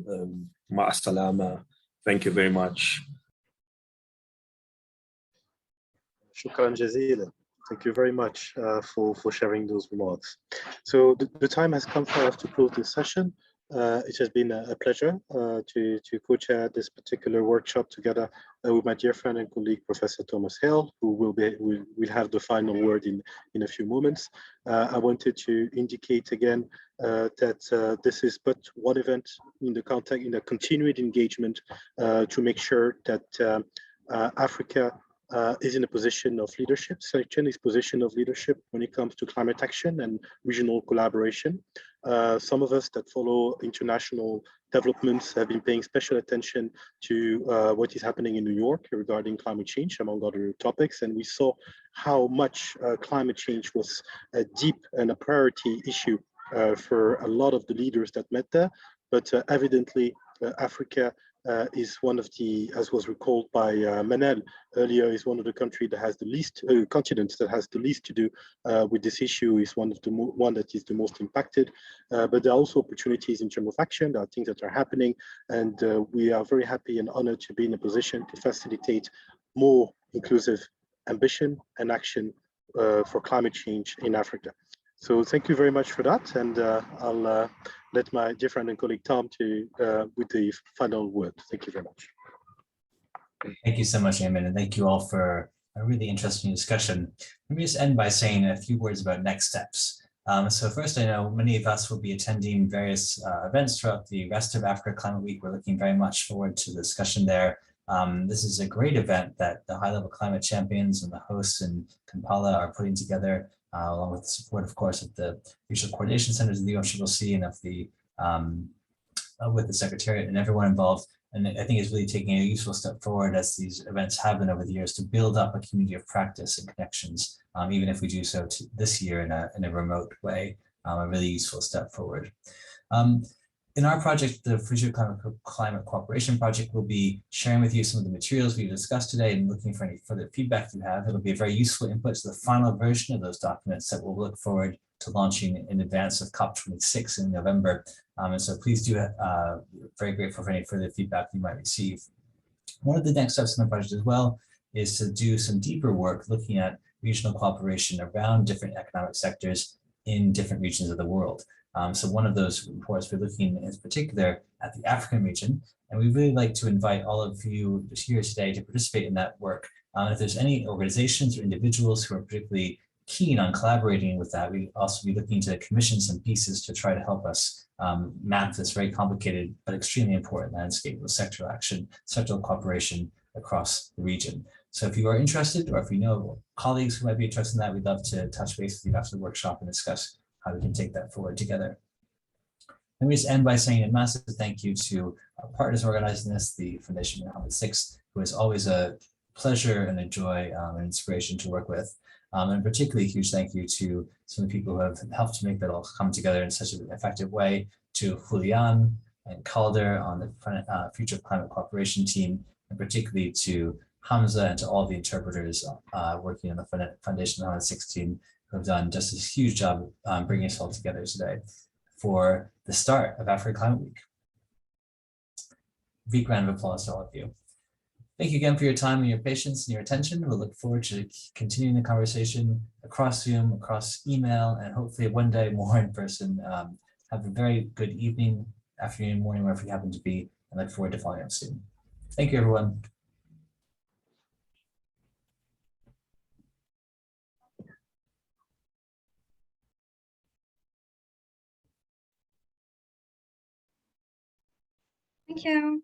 ma'as-salama, thank you very much. Shukran jazeelan. Thank you very much for sharing those remarks. So the time has come for us to close this session. It has been a pleasure to co-chair this particular workshop together with my dear friend and colleague, Professor Thomas Hill, who will have the final word in a few moments. I wanted to indicate again that this is but one event in the context, in the continued engagement to make sure that Africa is in a position of leadership, Sept position of leadership when it comes to climate action and regional collaboration. Some of us that follow international developments have been paying special attention to what is happening in New York regarding climate change, among other topics. And we saw how much climate change was a deep and a priority issue for a lot of the leaders that met there. But evidently, Africa is one of the, as was recalled by Manal earlier, is one of the countries that has the least, continents that has the least to do with this issue, is one of the one that is the most impacted. But there are also opportunities in terms of action. There are things that are happening, and we are very happy and honored to be in a position to facilitate more inclusive ambition and action for climate change in Africa. So thank you very much for that, and I'll let my dear friend and colleague Tom to with the final word. Thank you very much. Thank you so much, Eamon, and thank you all for a really interesting discussion. Let me just end by saying a few words about next steps. So first, I know many of us will be attending various events throughout the rest of Africa Climate Week. We're looking very much forward to the discussion there. This is a great event that the high-level climate champions and the hosts in Kampala are putting together, along with the support, of course, of the regional coordination centers of the UNFCCC and of the with the Secretariat and everyone involved. And I think it's really taking a useful step forward, as these events have been over the years, to build up a community of practice and connections, even if we do so this year in a remote way, a really useful step forward. In our project, the Future Climate Cooperation Project, will be sharing with you some of the materials we've discussed today and looking for any further feedback you have. It'll be a very useful input to the final version of those documents that we'll look forward to launching in advance of COP26 in November. And so please do, very grateful for any further feedback you might receive. One of the next steps in the project as well is to do some deeper work looking at regional cooperation around different economic sectors in different regions of the world. So one of those reports we're looking in particular at the African region, and we'd really like to invite all of you here today to participate in that work. If there's any organizations or individuals who are particularly keen on collaborating with that, we'd also be looking to commission some pieces to try to help us map this very complicated but extremely important landscape of sectoral action, sectoral cooperation across the region. So if you are interested, or if you know colleagues who might be interested in that, we'd love to touch base with you after the workshop and discuss how we can take that forward together. Let me just end by saying a massive thank you to our partners organizing this, the Foundation Mohammed VI, who is always a pleasure and a joy and inspiration to work with. And particularly a huge thank you to some of the people who have helped to make that all come together in such an effective way, to Julian and Calder on the Future Climate Cooperation team, and particularly to Hamza and to all the interpreters working on the Foundation Mohammed VI team, who have done just a huge job bringing us all together today for the start of Africa Climate Week. Big round of applause to all of you. Thank you again for your time and your patience and your attention. We'll look forward to continuing the conversation across Zoom, across email, and hopefully one day more in person. Have a very good evening, afternoon, morning, wherever you happen to be, and look forward to following up soon. Thank you, everyone. Thank you.